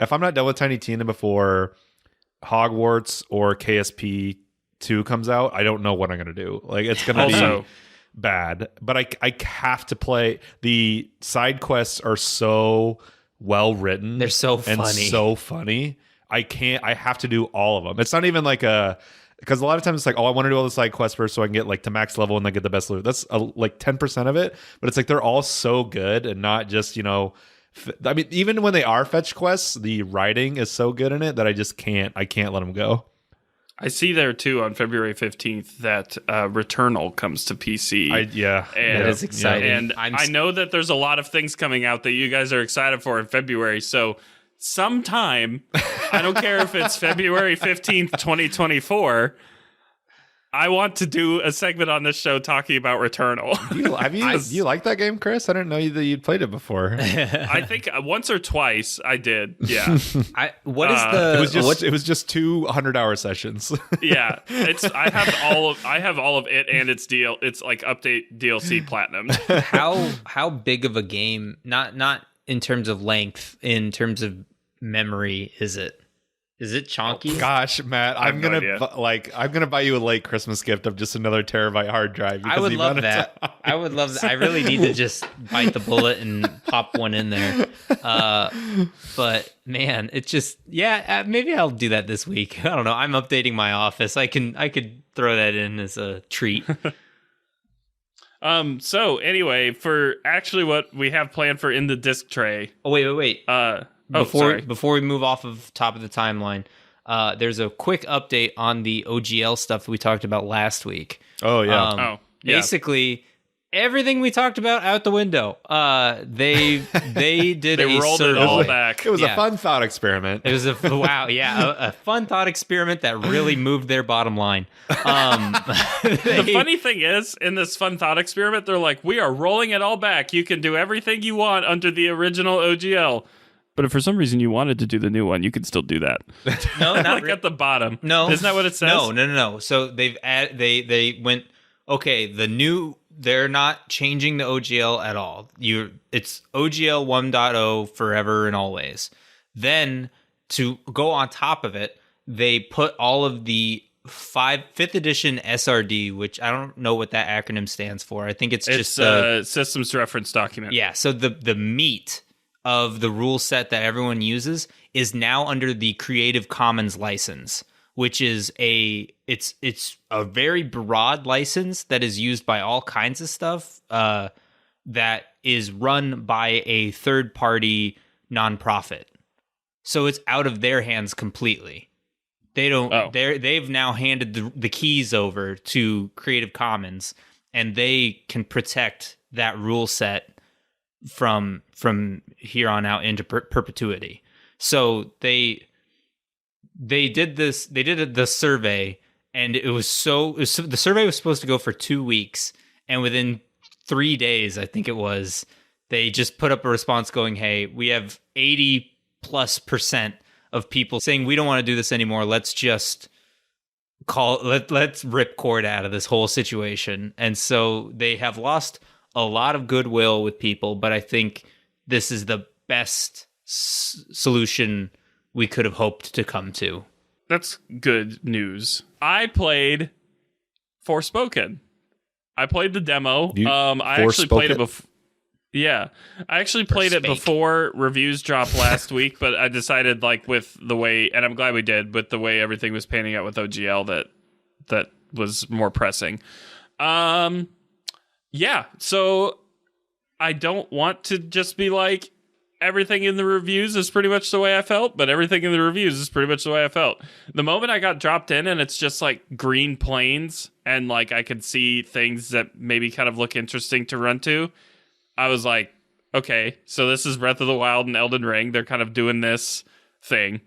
not done with Tiny Tina before Hogwarts or KSP 2 comes out, I don't know what I'm gonna do. Like it's gonna be bad, but I have to play. The side quests are so well written. They're so funny. I have to do all of them. It's not even like because a lot of times it's like, oh, I want to do all the side quests first so I can get like to max level and then get the best loot. That's like 10% of it, but it's like they're all so good and not just, I mean, even when they are fetch quests, the writing is so good in it that I can't let them go. I see there too on February 15th that Returnal comes to PC. That is exciting. And I know that there's a lot of things coming out that you guys are excited for in February. So sometime, I don't care if it's February 15th, 2024, I want to do a segment on this show talking about Returnal. Do you like that game, Chris? I didn't know that you'd played it before. I think once or twice I did. Yeah. It was just 200-hour sessions. Yeah, I have all of it and its like update DLC platinum. How big of a game? Not in terms of length, in terms of memory, is it? Is it chonky? Oh, gosh, Matt, I'm gonna buy you a late Christmas gift of just another terabyte hard drive. I would love that. I would love that. I really need to just bite the bullet and pop one in there. But man, it's just maybe I'll do that this week. I don't know. I'm updating my office. I could throw that in as a treat. So anyway, for actually what we have planned for in the disc tray. Oh wait. Before we move off of top of the timeline, there's a quick update on the OGL stuff that we talked about last week. Oh yeah. Basically, everything we talked about out the window. They rolled it all back. It was a fun thought experiment. It was a fun thought experiment that really moved their bottom line. The funny thing is, in this fun thought experiment, they're like, we are rolling it all back. You can do everything you want under the original OGL. But if for some reason you wanted to do the new one, you could still do that. No, not like at the bottom. No, isn't that what it says? No. So they went they're not changing the OGL at all. It's OGL 1.0 forever and always. Then to go on top of it, they put all of the 5th edition SRD, which I don't know what that acronym stands for. I think it's just Systems Reference Document. Yeah. So the meat of the rule set that everyone uses is now under the Creative Commons license, which is it's a very broad license that is used by all kinds of stuff that is run by a third-party nonprofit. So it's out of their hands completely. They don't. They've now handed the keys over to Creative Commons, and they can protect that rule set from here on out into perpetuity. So the survey, and the survey was supposed to go for 2 weeks, and within 3 days, I think it was, they just put up a response going, hey, we have 80+% of people saying we don't want to do this anymore. Let's just let's rip cord out of this whole situation. And so they have lost a lot of goodwill with people, but I think this is the best solution we could have hoped to come to. That's good news. I played Forspoken, I played the demo. You I actually played it Forspoken? before. Yeah, I actually played it before reviews dropped last week, but I decided like with the way, and I'm glad we did, with the way everything was panning out with OGL, that was more pressing. Yeah, so I don't want to just be like everything in the reviews is pretty much the way I felt, but everything in the reviews is pretty much the way I felt. The moment I got dropped in and it's just like green plains and like I could see things that maybe kind of look interesting to run to, I was like, okay, so this is Breath of the Wild and Elden Ring. They're kind of doing this thing.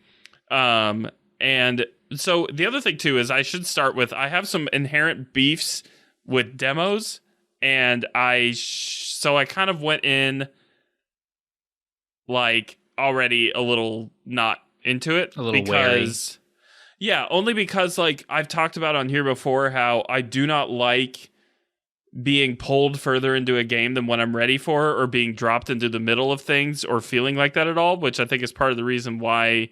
And so the other thing too is I should start with, I have some inherent beefs with demos, and so I kind of went in like already a little not into it, A little because yeah, only because like I've talked about on here before how I do not like being pulled further into a game than what I'm ready for, or being dropped into the middle of things, or feeling like that at all, which I think is part of the reason why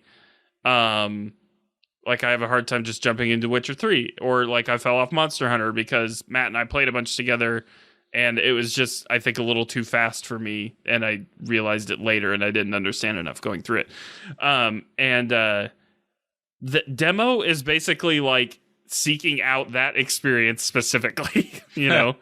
like I have a hard time just jumping into Witcher 3, or like I fell off Monster Hunter because Matt and I played a bunch together and it was just, I think, a little too fast for me, and I realized it later and I didn't understand enough going through it. The demo is basically like seeking out that experience specifically, you know?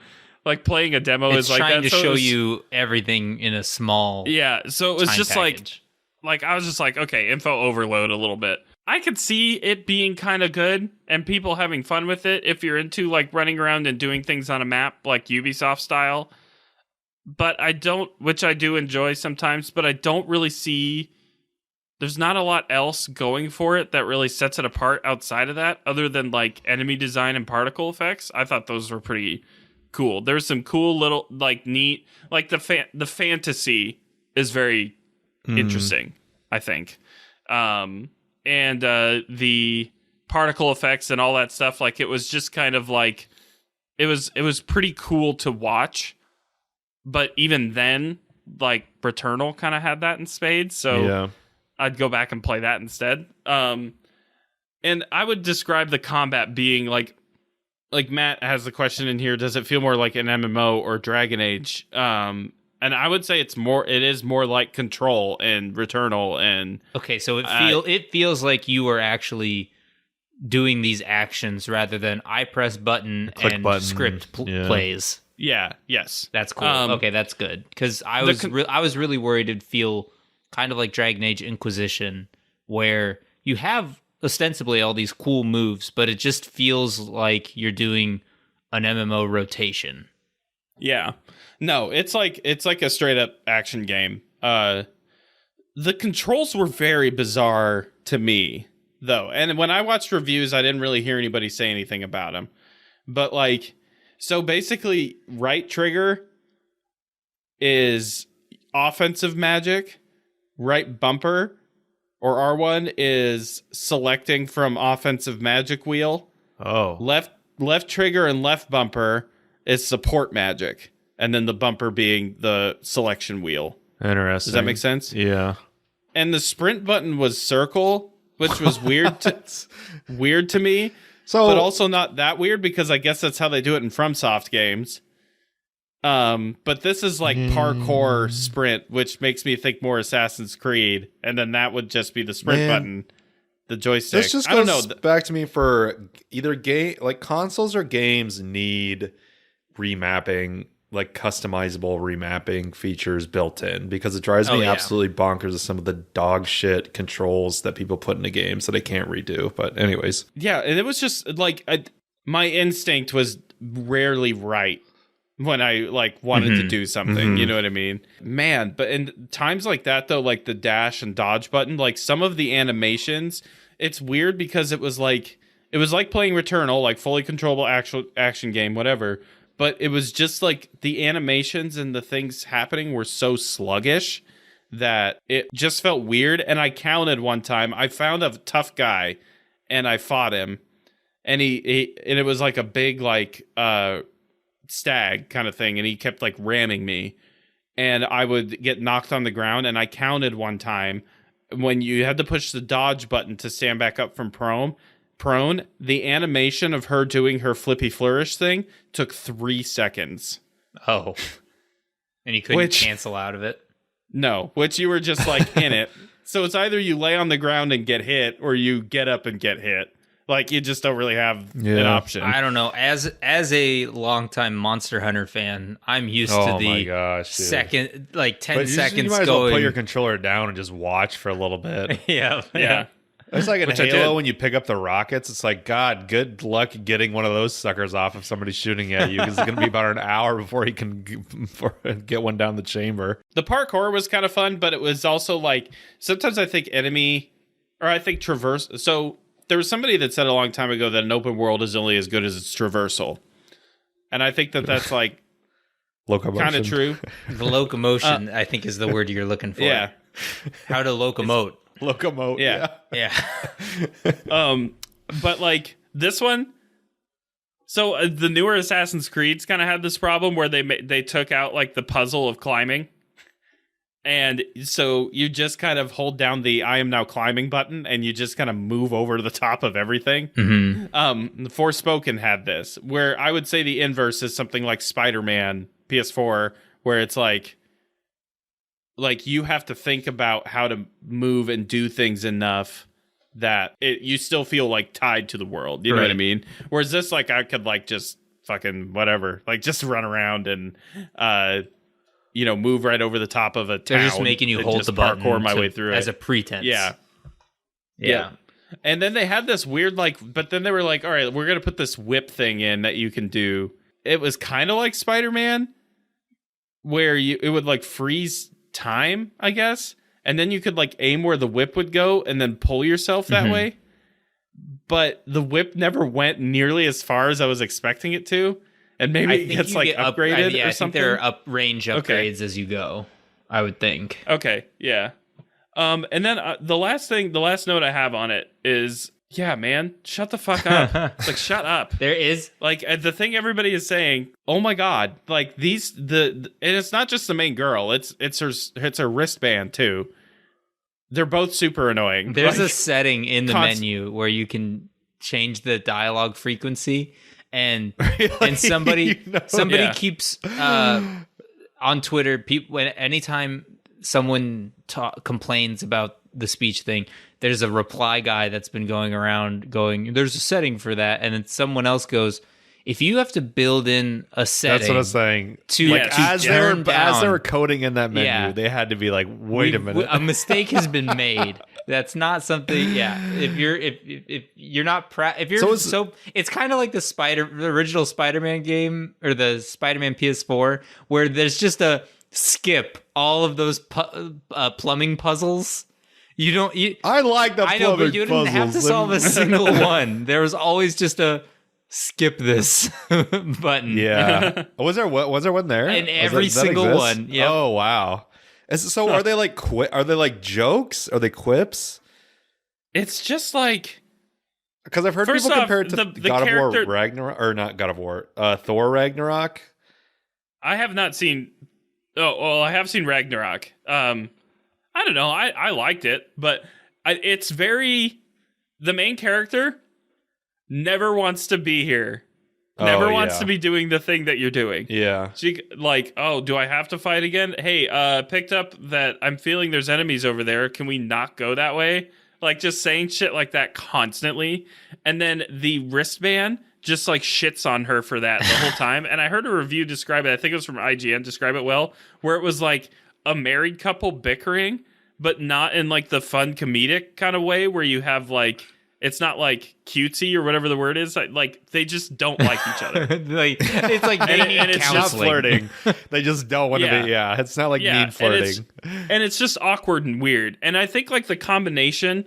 Like playing a demo It's is like trying that. to show you everything in a small Yeah, so it was time just package. like I was just like, okay, info overload a little bit. I could see it being kind of good and people having fun with it if you're into like running around and doing things on a map like Ubisoft style. But I don't, which I do enjoy sometimes, but I don't really see, there's not a lot else going for it that really sets it apart outside of that, other than like enemy design and particle effects. I thought those were pretty cool. There's some cool little like neat, like the fantasy is very interesting, I think. And the particle effects and all that stuff, like it was just kind of like it was pretty cool to watch. But even then, like Returnal kind of had that in spades, so Yeah. I'd go back and play that instead. And I would describe the combat being like Matt has the question in here, does it feel more like an MMO or Dragon Age? And I would say it is more like Control and Returnal. And Okay, so it feels like you are actually doing these actions rather than I press button Click and button, script yeah. plays. yeah, yes, That's cool. Okay, that's good, because I the was really worried it'd feel kind of like Dragon Age Inquisition, where you have ostensibly all these cool moves, but it just feels like you're doing an MMO rotation. yeah. No, it's like a straight up action game. The controls were very bizarre to me, though. And when I watched reviews, I didn't really hear anybody say anything about them. But like, so basically, right trigger is offensive magic, right bumper or R1 is selecting from offensive magic wheel. Oh. Left trigger and left bumper is support magic. And then the bumper being the selection wheel. Interesting. Does that make sense? Yeah. And the sprint button was circle, which was weird to me. So, But also not that weird, because I guess that's how they do it in FromSoft games. But this is like parkour sprint, which makes me think more Assassin's Creed. And then that would just be the sprint button, the joystick. this just I don't goes know. back to me for either game, like consoles or games need remapping, like customizable remapping features built in, because it drives me absolutely bonkers with some of the dog shit controls that people put into games that I can't redo. But anyways, Yeah, and it was just like my instinct was rarely right when I like wanted to do something. You know what I mean? Man, but in times like that though, like the dash and dodge button, like some of the animations, it's weird because it was like playing Returnal, like fully controllable action game, whatever. But it was just like the animations and the things happening were so sluggish that it just felt weird. And I counted one time, I found a tough guy and I fought him, and and it was like a big like stag kind of thing, and he kept like ramming me, and I would get knocked on the ground. And I counted one time when you had to push the dodge button to stand back up from prone, prone, the animation of her doing her flippy flourish thing took 3 seconds. Oh. And you couldn't cancel out of it? No, which you were just like in it. So it's either you lay on the ground and get hit, or you get up and get hit. Like, you just don't really have an option. I don't know. As a longtime Monster Hunter fan, I'm used to the second, like 10 seconds you might as well put your controller down and just watch for a little bit. Yeah. It's like in Halo when you pick up the rockets. It's like, God, good luck getting one of those suckers off if somebody's shooting at you, because it's going to be about an hour before he can get one down the chamber. The parkour was kind of fun, but it was also like, sometimes I think traverse. So there was somebody that said a long time ago that an open world is only as good as its traversal. And I think that's like kind of true. The locomotion, I think, is the word you're looking for. Yeah. How to locomote. Locomote. Yeah. But like this one, so the newer Assassin's Creeds kind of had this problem where they took out like the puzzle of climbing, and so you just kind of hold down the "I am now climbing" button, and you just kind of move over to the top of everything. Mm-hmm. Forspoken had this, where I would say the inverse is something like Spider-Man PS4, where it's like you have to think about how to move and do things enough that you still feel like tied to the world. You know what I mean? Whereas this, like, I could like just fucking whatever, like just run around and move right over the top of a town. They're just making you hold the button parkour my way through as it. a pretense. Yeah. And then they had this weird but then they were like, all right, we're gonna put this whip thing in that you can do. It was kind of like Spider-Man, where it would like freeze time, I guess, and then you could like aim where the whip would go and then pull yourself that way. But the whip never went nearly as far as I was expecting it to, and maybe it gets like upgraded or something. I think there are range upgrades as you go, I would think. Okay, yeah. And then the last note I have on it is, yeah, man, shut the fuck up. It's like, shut up. There is like the thing everybody is saying. Oh my god! Like and it's not just the main girl. It's her wristband too. They're both super annoying. There's a setting in the menu where you can change the dialogue frequency, and somebody keeps on Twitter. Anytime someone complains about the speech thing, there's a reply guy that's been going around there's a setting for that, and then someone else goes, if you have to build in a setting, that's what I was saying. As they were coding in that menu, they had to be like, wait a minute, a mistake has been made. That's not something. Yeah, if you're not it's kind of like the original Spider-Man game or the Spider-Man PS4, where there's just a skip all of those plumbing puzzles. I like the plumbing puzzles. I know, but you didn't have to solve a single one. There was always just a skip this button. Yeah. was there one there? In every single one. Yep. Oh wow. So are they like are they like jokes? Are they quips? It's just like, because I've heard people compare it to God of War Ragnarok, or not God of War, Thor Ragnarok. I have not seen. Oh, well, I have seen Ragnarok. I don't know. I liked it, but it's very. The main character never wants to be here. Never wants to be doing the thing that you're doing. Yeah. She like, oh, do I have to fight again? Hey, picked up that I'm feeling there's enemies over there. Can we not go that way? Like, just saying shit like that constantly. And then the wristband just like shits on her for that the whole time. And I heard a review describe it. I think it was from IGN, describe it well, where it was like a married couple bickering, but not in like the fun comedic kind of way where you have like, it's not like cutesy or whatever the word is. Like they just don't like each other. It's like and it's not flirting. They just don't want to be. Yeah, it's not like mean flirting. And it's just awkward and weird. And I think like the combination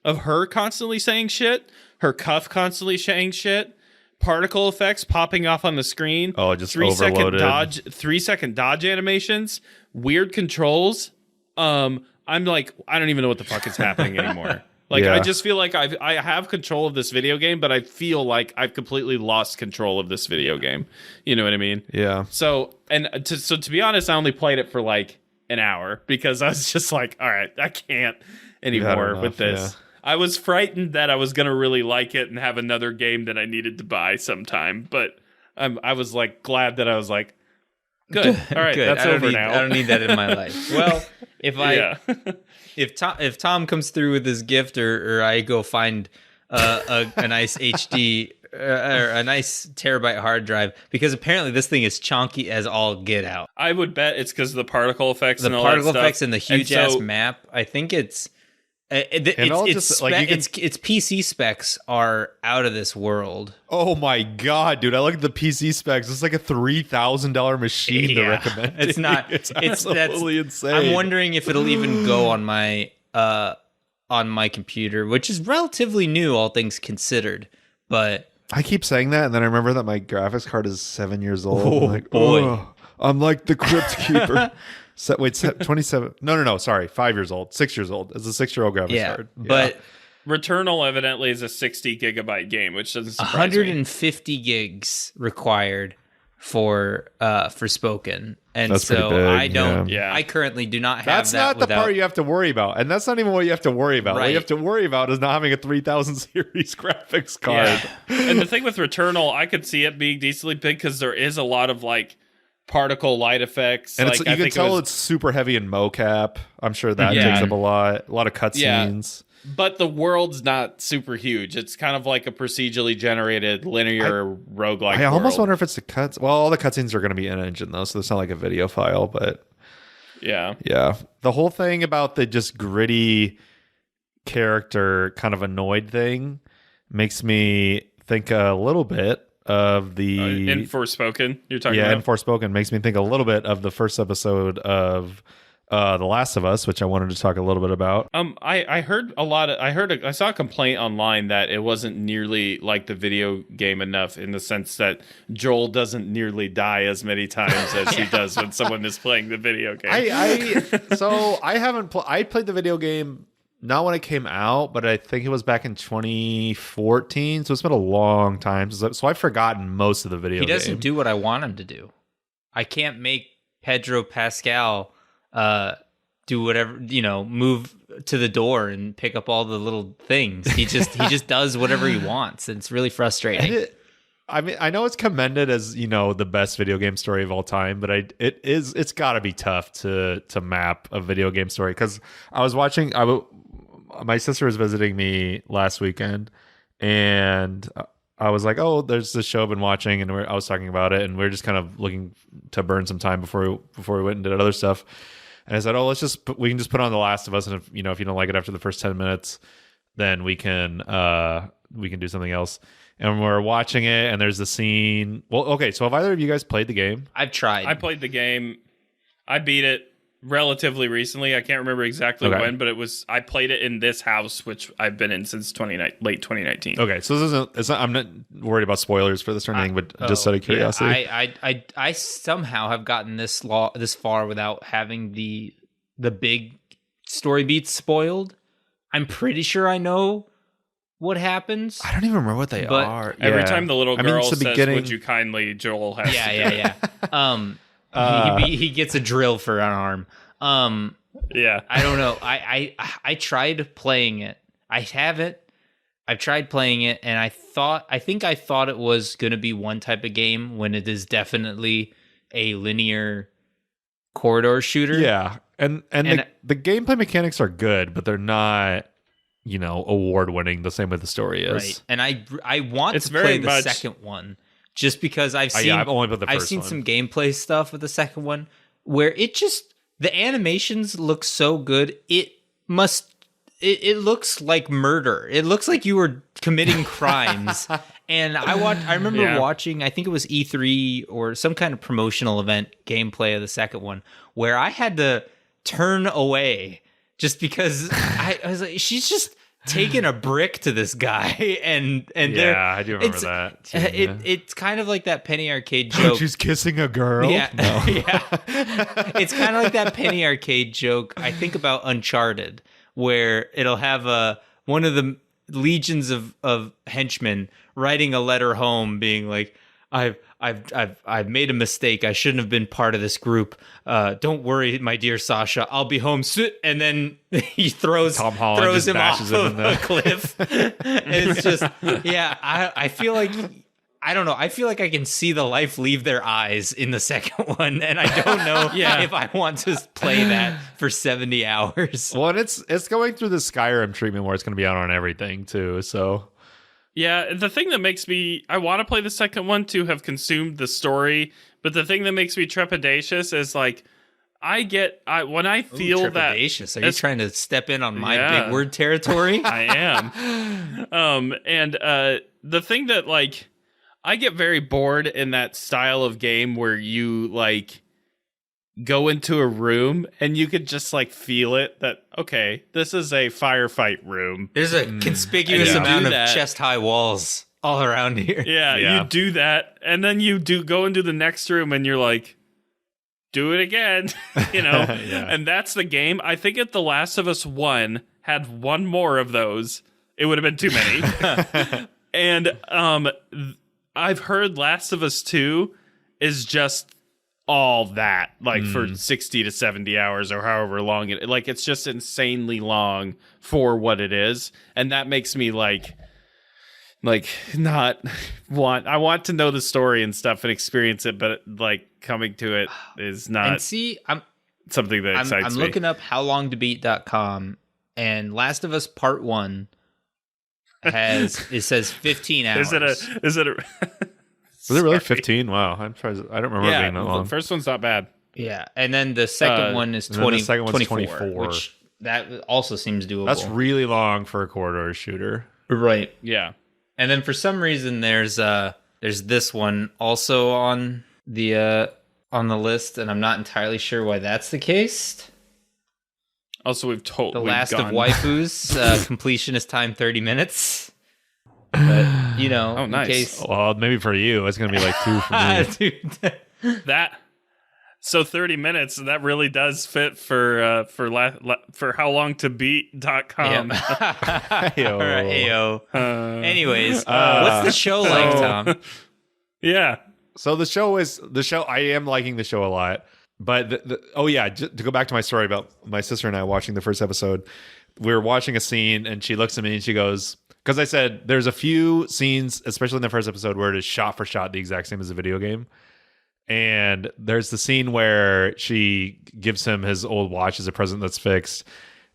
of her constantly saying shit, her cuff constantly saying shit, particle effects popping off on the screen. Oh, just 3 second dodge, 3 second dodge animations, weird controls. I'm like, I don't even know what the fuck is happening anymore. Like, I just feel like I have control of this video game, but I feel like I've completely lost control of this video game. You know what I mean? Yeah. So, to be honest, I only played it for like an hour because I was just like, all right, I can't anymore with this. I was frightened that I was gonna really like it and have another game that I needed to buy sometime. But I was like glad that I was like, good. All right, Good. that's over now. I don't need that in my life. Well, if Tom comes through with his gift, or I go find a nice HD or a nice terabyte hard drive, because apparently this thing is chonky as all get out. I would bet it's because of the particle effects, The and all particle that stuff. effects and the huge ass map. I think it's its PC specs are out of this world. Oh my god, dude! I look at the PC specs. It's like a $3,000 machine to recommend. It's not. It's absolutely insane. I'm wondering if it'll even go on my computer, which is relatively new, all things considered. But I keep saying that, and then I remember that my graphics card is 7 years old. Oh, I'm like, boy. oh, I'm like the Crypt Keeper. 27. No, sorry, 5 years old, 6 years old. It's a 6-year-old graphics card. But Returnal evidently is a 60 gigabyte game, which doesn't surprise 150 gigs required for Forspoken, and That's pretty so big, I don't. yeah. I currently do not have That's that. not the without, part you have to worry about, and that's not even what you have to worry about. What Right. you have to worry about is not having a 3000 series graphics card. Yeah. And the thing with Returnal, I could see it being decently big because there is a lot of like particle light effects, And like, you can tell it's super heavy in mocap. I'm sure that Yeah. takes up a lot of cutscenes. but the world's not super huge. It's kind of like a procedurally generated linear roguelike. I almost world. wonder if it's the cuts. Well, all the cutscenes are going to be in engine though, so it's not like a video file. But Yeah. yeah, the whole thing about the just gritty character kind of annoyed thing makes me think a little bit of the In Forspoken, you're talking in about? Forspoken makes me think a little bit of the first episode of The Last of Us, which I wanted to talk a little bit about. I heard a lot of I saw a complaint online that it wasn't nearly like the video game enough, in the sense that Joel doesn't nearly die as many times as he does when someone is playing the video game. I played the video game not when it came out, but I think it was back in 2014. So it's been a long time. So I've forgotten most of the video game. He doesn't do what I want him to do. I can't make Pedro Pascal do whatever, move to the door and pick up all the little things. He just does whatever he wants. And it's really frustrating. I mean, I know it's commended as, the best video game story of all time, but it's got to be tough to map a video game story, because I was watching my sister was visiting me last weekend, and I was like, oh, there's this show I've been watching, and I was talking about it, and we are just kind of looking to burn some time before we went and did other stuff. And I said, oh, we can just put on The Last of Us, and if you don't like it after the first 10 minutes, then we can do something else. And we're watching it, and there's the scene. Well, okay, so have either of you guys played the game? I've tried. I played the game. I beat it relatively recently. I can't remember exactly when, but I played it in this house, which I've been in since late 2019. Okay, so I'm not worried about spoilers for this or anything, but just out of curiosity. Yeah, I somehow have gotten this far without having the big story beats spoiled. I'm pretty sure I know what happens. I don't even remember what they are. Every time the little girl it's the says, beginning. "Would you kindly," Joel has he gets a drill for an arm. Yeah. I don't know. I tried playing it. I haven't. I've tried playing it, and I think I thought it was going to be one type of game when it is definitely a linear corridor shooter. Yeah, and the gameplay mechanics are good, but they're not, award winning the same way the story is. Right. And I want to play the second one, just because I've seen I've only played the first I've seen one. some gameplay stuff with the second one where the animations look so good. It looks like murder. It looks like you were committing crimes. And I remember watching, I think it was E3 or some kind of promotional event gameplay of the second one, where I had to turn away just because I was like, she's just taking a brick to this guy, and yeah, I do remember that. Too, it's kind of like that Penny Arcade joke. She's kissing a girl. Yeah, No. yeah. It's kind of like that Penny Arcade joke. I think about Uncharted, where it'll have one of the legions of henchmen writing a letter home, being like, I've made a mistake. I shouldn't have been part of this group. Don't worry, my dear Sasha. I'll be home soon. And then he throws him off of a cliff. And it's just, I feel like, I don't know. I feel like I can see the life leave their eyes in the second one, and I don't know if I want to play that for 70 hours. Well, and it's going through the Skyrim treatment where it's going to be out on everything too. So yeah, the thing that makes me I want to play the second one to have consumed the story, but the thing that makes me trepidatious is like when I feel that. Trepidatious. Are you trying to step in on my big word territory? I am. And the thing that like. I get very bored in that style of game where you like go into a room and you could just like feel it that, okay, this is a firefight room. There's a conspicuous amount of chest high walls all around here. Yeah, you do that. And then you go into the next room and you're like, do it again, And that's the game. I think if The Last of Us 1 had one more of those, it would have been too many. And, I've heard Last of Us 2 is just all that, like for 60 to 70 hours or however long it's just insanely long for what it is. And that makes me I want to know the story and stuff and experience it, but like coming to it is not and see, something that excites I'm me. looking up howlongtobeat.com, and Last of Us Part 1 it says 15 hours. Was it really 15? Wow, I'm surprised. I don't remember it being that long. The first one's not bad. Yeah, and then the second one is 20, the second one's 24, which that also seems doable. That's really long for a corridor shooter. Right. Yeah. And then for some reason there's this one also on the list, and I'm not entirely sure why that's the case. Also, we've The Last of Waifus, completionist time 30 minutes. But, oh, nice. In case... Well, maybe for you, it's going to be like 2 for me. Dude. So 30 minutes, that really does fit for howlongtobeat.com. All right, ayo. Anyways, what's the show like, Tom? Yeah. So the show, I am liking the show a lot. But to go back to my story about my sister and I watching the first episode, we were watching a scene and she looks at me and she goes, because I said there's a few scenes, especially in the first episode, where it is shot for shot the exact same as a video game. And there's the scene where she gives him his old watch as a present that's fixed.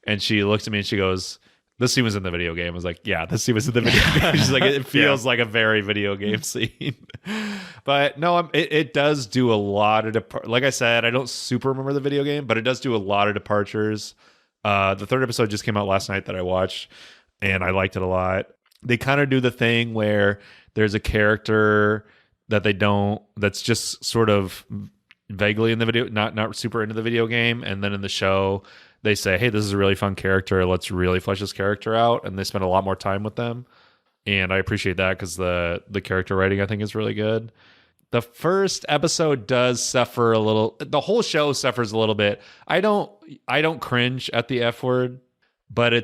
And she looks at me and she goes, this scene was in the video game. I was like, yeah, this scene was in the video game. She's like, it feels like a very video game scene. But no, it does do a lot of like I said, I don't super remember the video game, but it does do a lot of departures. The third episode just came out last night that I watched, and I liked it a lot. They kind of do the thing where there's a character that's just sort of vaguely in the video, not super into the video game, and then in the show they say, hey, this is a really fun character, let's really flesh this character out, and they spend a lot more time with them. And I appreciate that because the character writing, I think, is really good. The first episode does suffer a little. The whole show suffers a little bit. I don't cringe at the F word, but I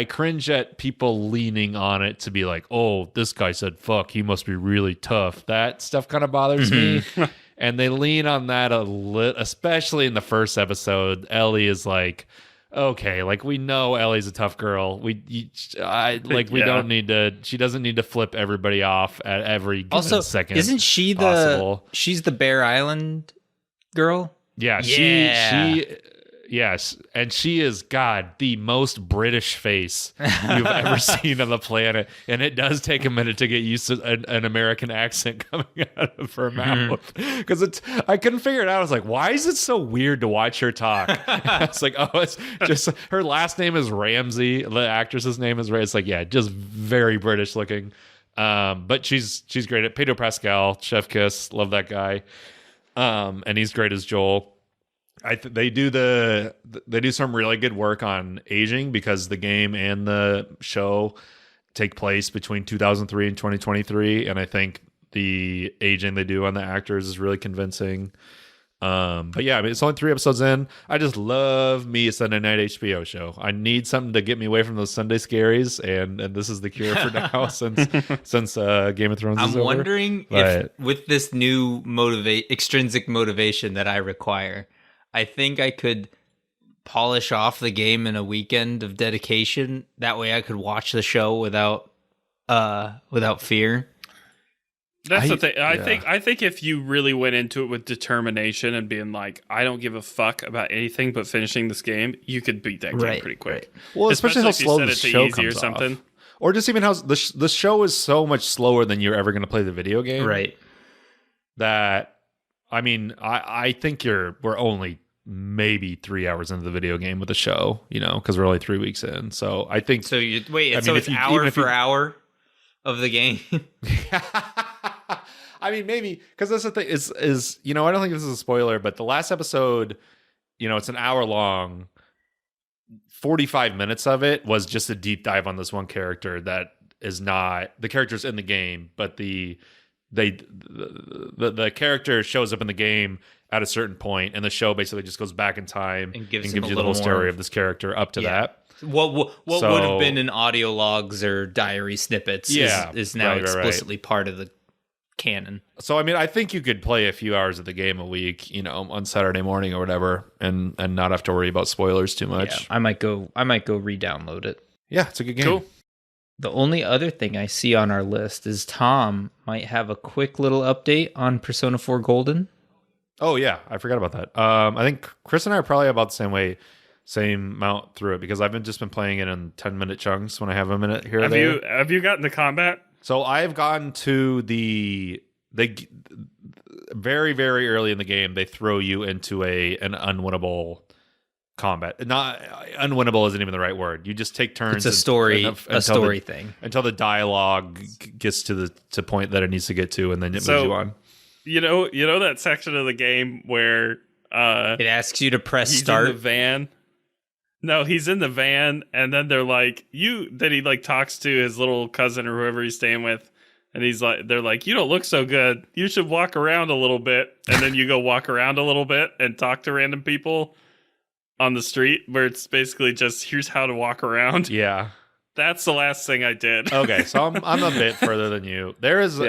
cringe at people leaning on it to be like, oh, this guy said fuck, he must be really tough. That stuff kind of bothers me. And they lean on that a little, especially in the first episode. Ellie is like, okay, like we know Ellie's a tough girl. Don't need to. She doesn't need to flip everybody off at every second. Isn't she she's the Bear Island girl? Yeah, she yes, and she is the most British face you've ever seen on the planet, and it does take a minute to get used to an American accent coming out of her mouth because I couldn't figure it out. I was like, why is it so weird to watch her talk? It's like, oh, it's just her last name is Ramsey, the actress's name is Ray. It's like, yeah, just very British looking, but she's great at Pedro Pascal, Chef Kiss, love that guy, and he's great as Joel. They do some really good work on aging because the game and the show take place between 2003 and 2023, and I think the aging they do on the actors is really convincing. But yeah, I mean, it's only 3 episodes in. I just love me a Sunday night HBO show. I need something to get me away from those Sunday scaries, and this is the cure for now since Game of Thrones is over. I'm wondering if with this new extrinsic motivation that I require, I think I could polish off the game in a weekend of dedication. That way I could watch the show without fear. That's the thing. I think if you really went into it with determination and being like, I don't give a fuck about anything but finishing this game, you could beat that game pretty quick. Right. Well, especially how slow the show comes or something. Off. Or just even how the show is so much slower than you're ever going to play the video game. Right. That, I mean, I think we're only maybe 3 hours into the video game with the show, because we're only 3 weeks in. So I think. So it's hour for hour of the game. I mean, maybe because that's the thing is I don't think this is a spoiler, but the last episode, it's an hour long. 45 minutes of it was just a deep dive on this one character that is not the character's in the game, but the character shows up in the game at a certain point, and the show basically just goes back in time and gives you the whole story of this character up to that. What would have been in audio logs or diary snippets is now explicitly part of the canon. So I mean, I think you could play a few hours of the game a week, on Saturday morning or whatever, and not have to worry about spoilers too much. Yeah, I might go re-download it. Yeah, it's a good game. Cool. The only other thing I see on our list is Tom might have a quick little update on Persona 4 Golden. Oh yeah, I forgot about that. I think Chris and I are probably about the same amount through it, because I've just been playing it in 10-minute chunks when I have a minute here or there. Have you gotten to combat? So I've gotten to the very, very early in the game, they throw you into an unwinnable combat. Not unwinnable isn't even the right word. You just take turns. It's a story thing until the dialogue gets to the point that it needs to get to, and then it moves you on. You know that section of the game where it asks you to press he's start. In the van. No, he's in the van, and then they're like, then he like talks to his little cousin or whoever he's staying with, and they're like, you don't look so good. You should walk around a little bit. And then you go walk around a little bit and talk to random people on the street, where it's basically just, here's how to walk around. Yeah. That's the last thing I did. Okay, so I'm a bit further than you. There is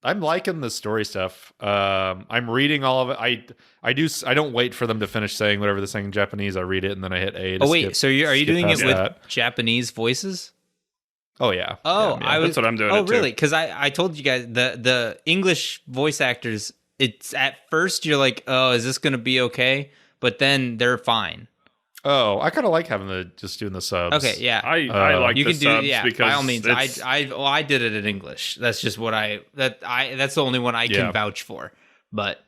I'm liking the story stuff. I'm reading all of it. I don't wait for them to finish saying whatever they're saying in Japanese. I read it and then I hit A. Oh wait, so are you doing it with Japanese voices? Oh yeah. Oh, yeah. That's what I'm doing. Oh really? Because I told you guys the English voice actors. It's at first you're like, oh, is this gonna be okay? But then they're fine. Oh, I kind of like having just doing the subs. Okay, yeah, I like you the can subs do because by all means. I did it in English. That's just what that's the only one I can vouch for. But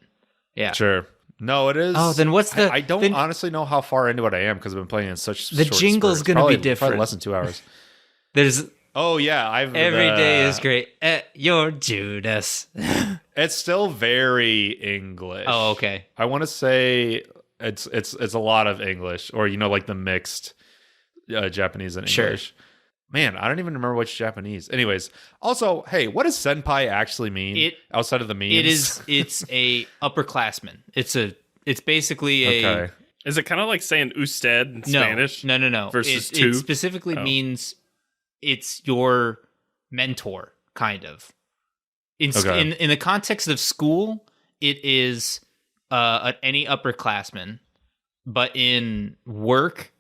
yeah, sure. No, it is. Oh, then what's the? I don't honestly know how far into it I am because I've been playing in such. The jingle's going to be different. Probably less than 2 hours. There's. Oh yeah, every day is great. You're Judas. It's still very English. Oh, okay. I want to say it's a lot of English, or like the mixed Japanese and English. Sure. Man, I don't even remember what's Japanese. Anyways, also, hey, what does senpai actually mean outside of the memes? It's a upperclassman. It's basically okay. Is it kind of like saying usted in Spanish? No. Versus two? It specifically means it's your mentor, kind of. In the context of school, it is any upperclassman. But in work,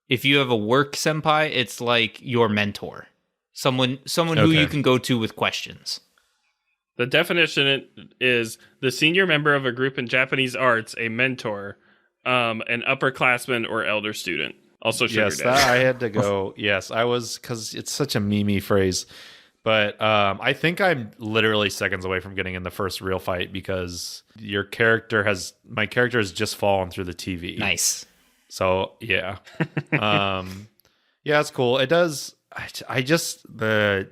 if you have a work senpai, it's like your mentor. Someone who you can go to with questions. The definition is the senior member of a group in Japanese arts, a mentor, an upperclassman or elder student. Also, sugar yes, daddy. I had to go. Yes, I was, because it's such a meme phrase. But I think I'm literally seconds away from getting in the first real fight because my character has just fallen through the TV. Nice. So yeah, yeah, it's cool. It does. I don't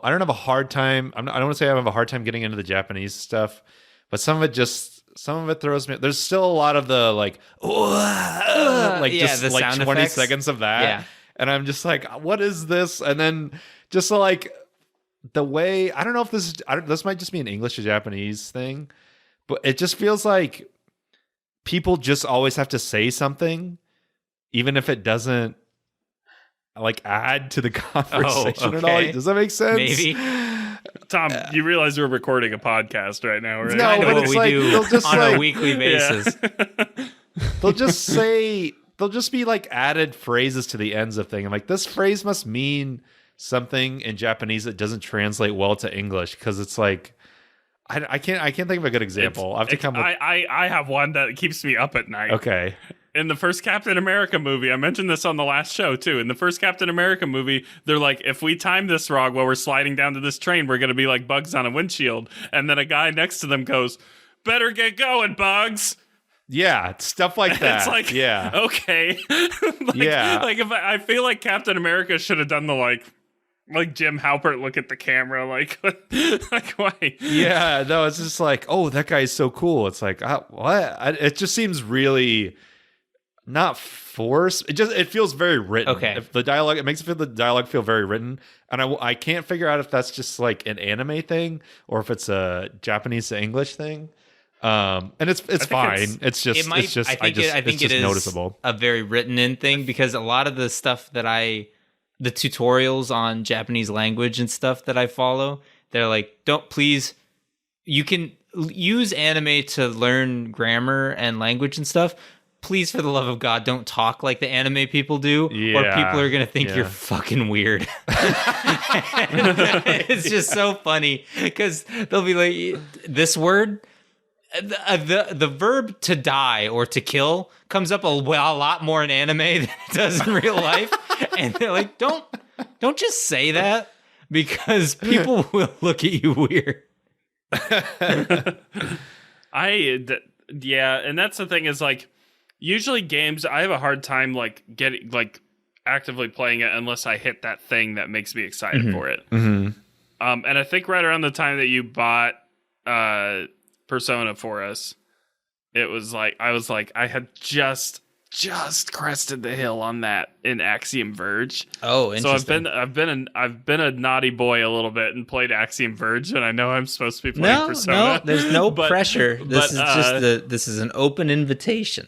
have a hard time. I don't want to say I have a hard time getting into the Japanese stuff, but some of it throws me. There's still a lot of the the 20 effects. seconds of that. Yeah. And I'm just like, what is this? And then just like the way, I don't know if this might just be an English or Japanese thing, but it just feels like people just always have to say something, even if it doesn't like add to the conversation at all. Does that make sense? Maybe. Tom, you realize we're recording a podcast right now, right? No, I know but what it's we like, do they'll just on like, a weekly basis. they'll just be like added phrases to the ends of thing. I'm like, this phrase must mean something in Japanese that doesn't translate well to English, because it's like I can't think of a good example. I have to come with. I have one that keeps me up at night. Okay. In the first Captain America movie, I mentioned this on the last show too. In the first Captain America movie, they're like, if we time this wrong while we're sliding down to this train, we're going to be like bugs on a windshield. And then a guy next to them goes, "Better get going, Bugs." Yeah, stuff like that. It's like, yeah, okay. Like if I feel like Captain America should have done the like Jim Halpert look at the camera, like why? Yeah, no, it's just like, oh, that guy's so cool. It's like, what? It just seems really not forced. It feels very written. Okay. If the dialogue, it makes the dialogue feel very written, and I can't figure out if that's just like an anime thing or if it's a Japanese to English thing. And it's fine. It's just noticeable. A very written in thing, because a lot of the stuff that the tutorials on Japanese language and stuff that I follow, they're like, you can use anime to learn grammar and language and stuff. Please, for the love of God, don't talk like the anime people do, or people are going to think you're fucking weird. It's just so funny, because they'll be like, this word, the verb to die or to kill comes up a lot more in anime than it does in real life. And they're like, don't just say that, because people will look at you weird. And that's the thing is, like, usually games, I have a hard time like getting like actively playing it unless I hit that thing that makes me excited for it. And I think right around the time that you bought Persona for us, it was like I had just crested the hill on that in Axiom Verge. Oh, interesting. So I've been a naughty boy a little bit and played Axiom Verge, and I know I'm supposed to be playing Persona. No, there's no pressure. This is an open invitation.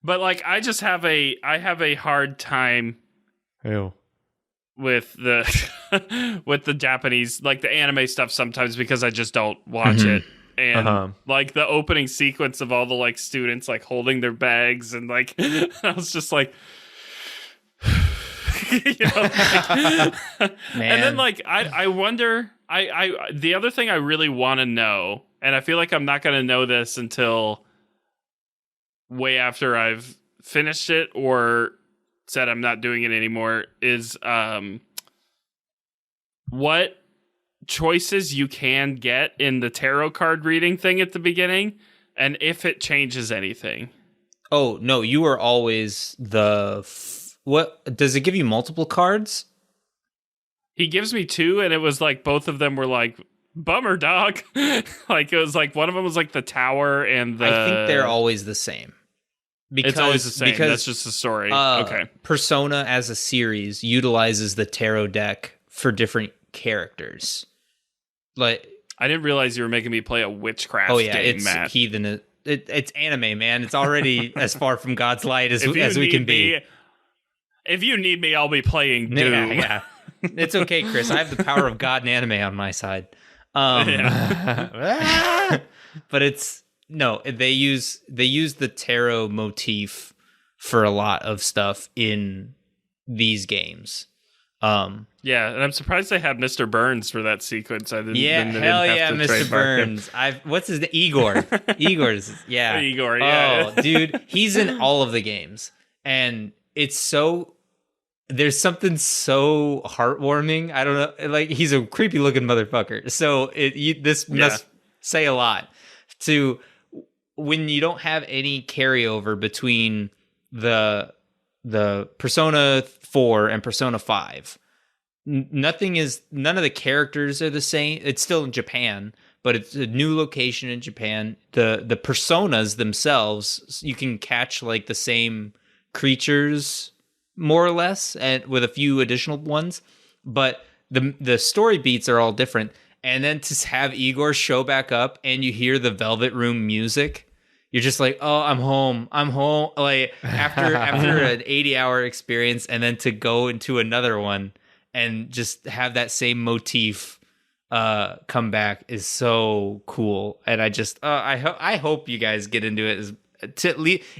But like, I have a hard time with the with the Japanese, like the anime stuff sometimes, because I just don't watch it. And like the opening sequence of all the like students like holding their bags, and like I was just like, you know, like, and then like I wonder, the other thing I really want to know, and I feel like I'm not going to know this until way after I've finished it or said I'm not doing it anymore, is what choices you can get in the tarot card reading thing at the beginning, and if it changes anything. Oh, no, you are always what does it give you multiple cards? He gives me 2, and it was like both of them were like, bummer, dog. Like it was like one of them was like the tower, and I think they're always the same. It's always the same. That's just the story. Okay. Persona as a series utilizes the tarot deck for different characters. Like, I didn't realize you were making me play a witchcraft game, it's Matt. Heathen. It's anime, man. It's already as far from God's light as we can be. If you need me, I'll be playing Doom. Yeah. It's okay, Chris. I have the power of God and anime on my side. But they use the tarot motif for a lot of stuff in these games. Yeah, and I'm surprised they had Mr. Burns for that sequence. Mr. Burns. What's his name? Igor. Igor, yeah. Oh, dude, he's in all of the games, and it's so. There's something so heartwarming. I don't know, like, he's a creepy looking motherfucker. So this must say a lot to when you don't have any carryover between the Persona 4 and Persona 5. None of the characters are the same. It's still in Japan, but it's a new location in Japan. The personas themselves, you can catch like the same creatures more or less, and with a few additional ones, but the story beats are all different. And then to have Igor show back up and you hear the Velvet Room music, you're just like, oh, I'm home. Like after an 80-hour experience, and then to go into another one and just have that same motif come back is so cool. And I just I hope you guys get into it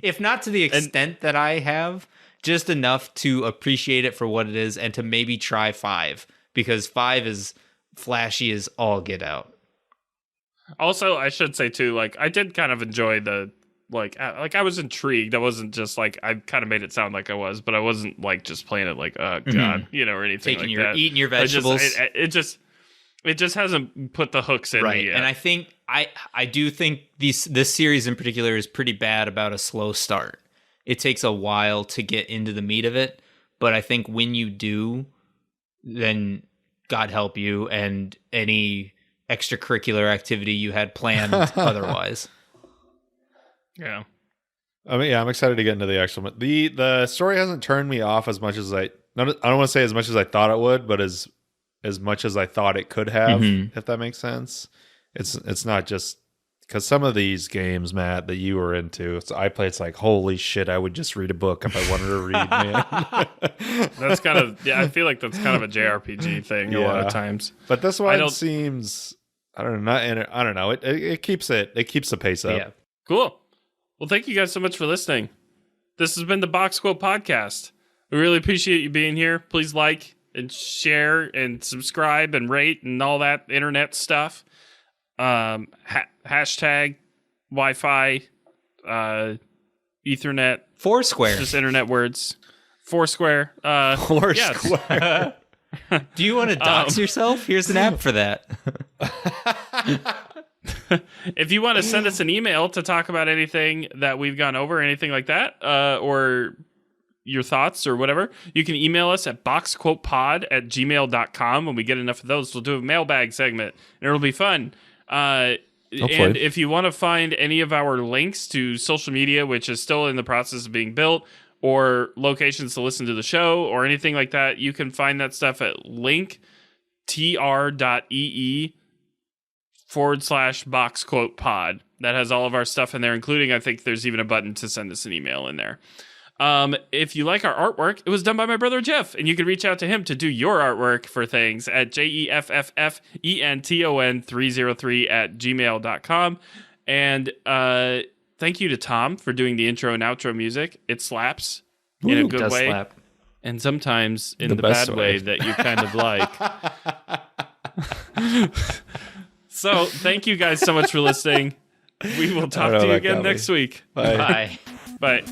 if not to the extent that I have, just enough to appreciate it for what it is and to maybe try 5, because 5 is flashy as all get out. Also, I should say too, like I did kind of enjoy the I was intrigued. I wasn't just like, I kind of made it sound like I was, but I wasn't like just playing it like, oh god, or anything like that. Eating your vegetables. It just hasn't put the hooks in me yet. And I think I do think this series in particular is pretty bad about a slow start. It takes a while to get into the meat of it, but I think when you do, then God help you and any extracurricular activity you had planned otherwise. Yeah. I mean, I'm excited to get into the actual. The story hasn't turned me off as much as I don't want to say as much as I thought it would, but as much as I thought it could have, if that makes sense. It's not just because some of these games, Matt, that you were into, I play. It's like, holy shit, I would just read a book if I wanted to read, man. That's kind of I feel like that's kind of a JRPG thing a lot of times. But this one seems, I don't know. It keeps the pace up. Yeah. Cool. Well, thank you guys so much for listening. This has been the Box Quote Podcast. We really appreciate you being here. Please like and share and subscribe and rate and all that internet stuff. Hashtag Wi-Fi, Ethernet, Foursquare. just internet words. Foursquare. Foursquare. Do you want to dox yourself? Here's an app for that. If you want to send us an email to talk about anything that we've gone over, anything like that, or your thoughts or whatever, you can email us at boxquotepod@gmail.com. When we get enough of those, we'll do a mailbag segment, and it'll be fun. And if you want to find any of our links to social media, which is still in the process of being built, or locations to listen to the show, or anything like that, you can find that stuff at linktr.ee/boxquotepod. That has all of our stuff in there, including, I think there's even a button to send us an email in there. If you like our artwork, it was done by my brother Jeff, and you can reach out to him to do your artwork for things at jeffffenton303@gmail.com. And thank you to Tom for doing the intro and outro music. It slaps in a good way. Slap. And sometimes in the bad way that you kind of like. So thank you guys so much for listening. We will talk to you again next week. Bye. Bye.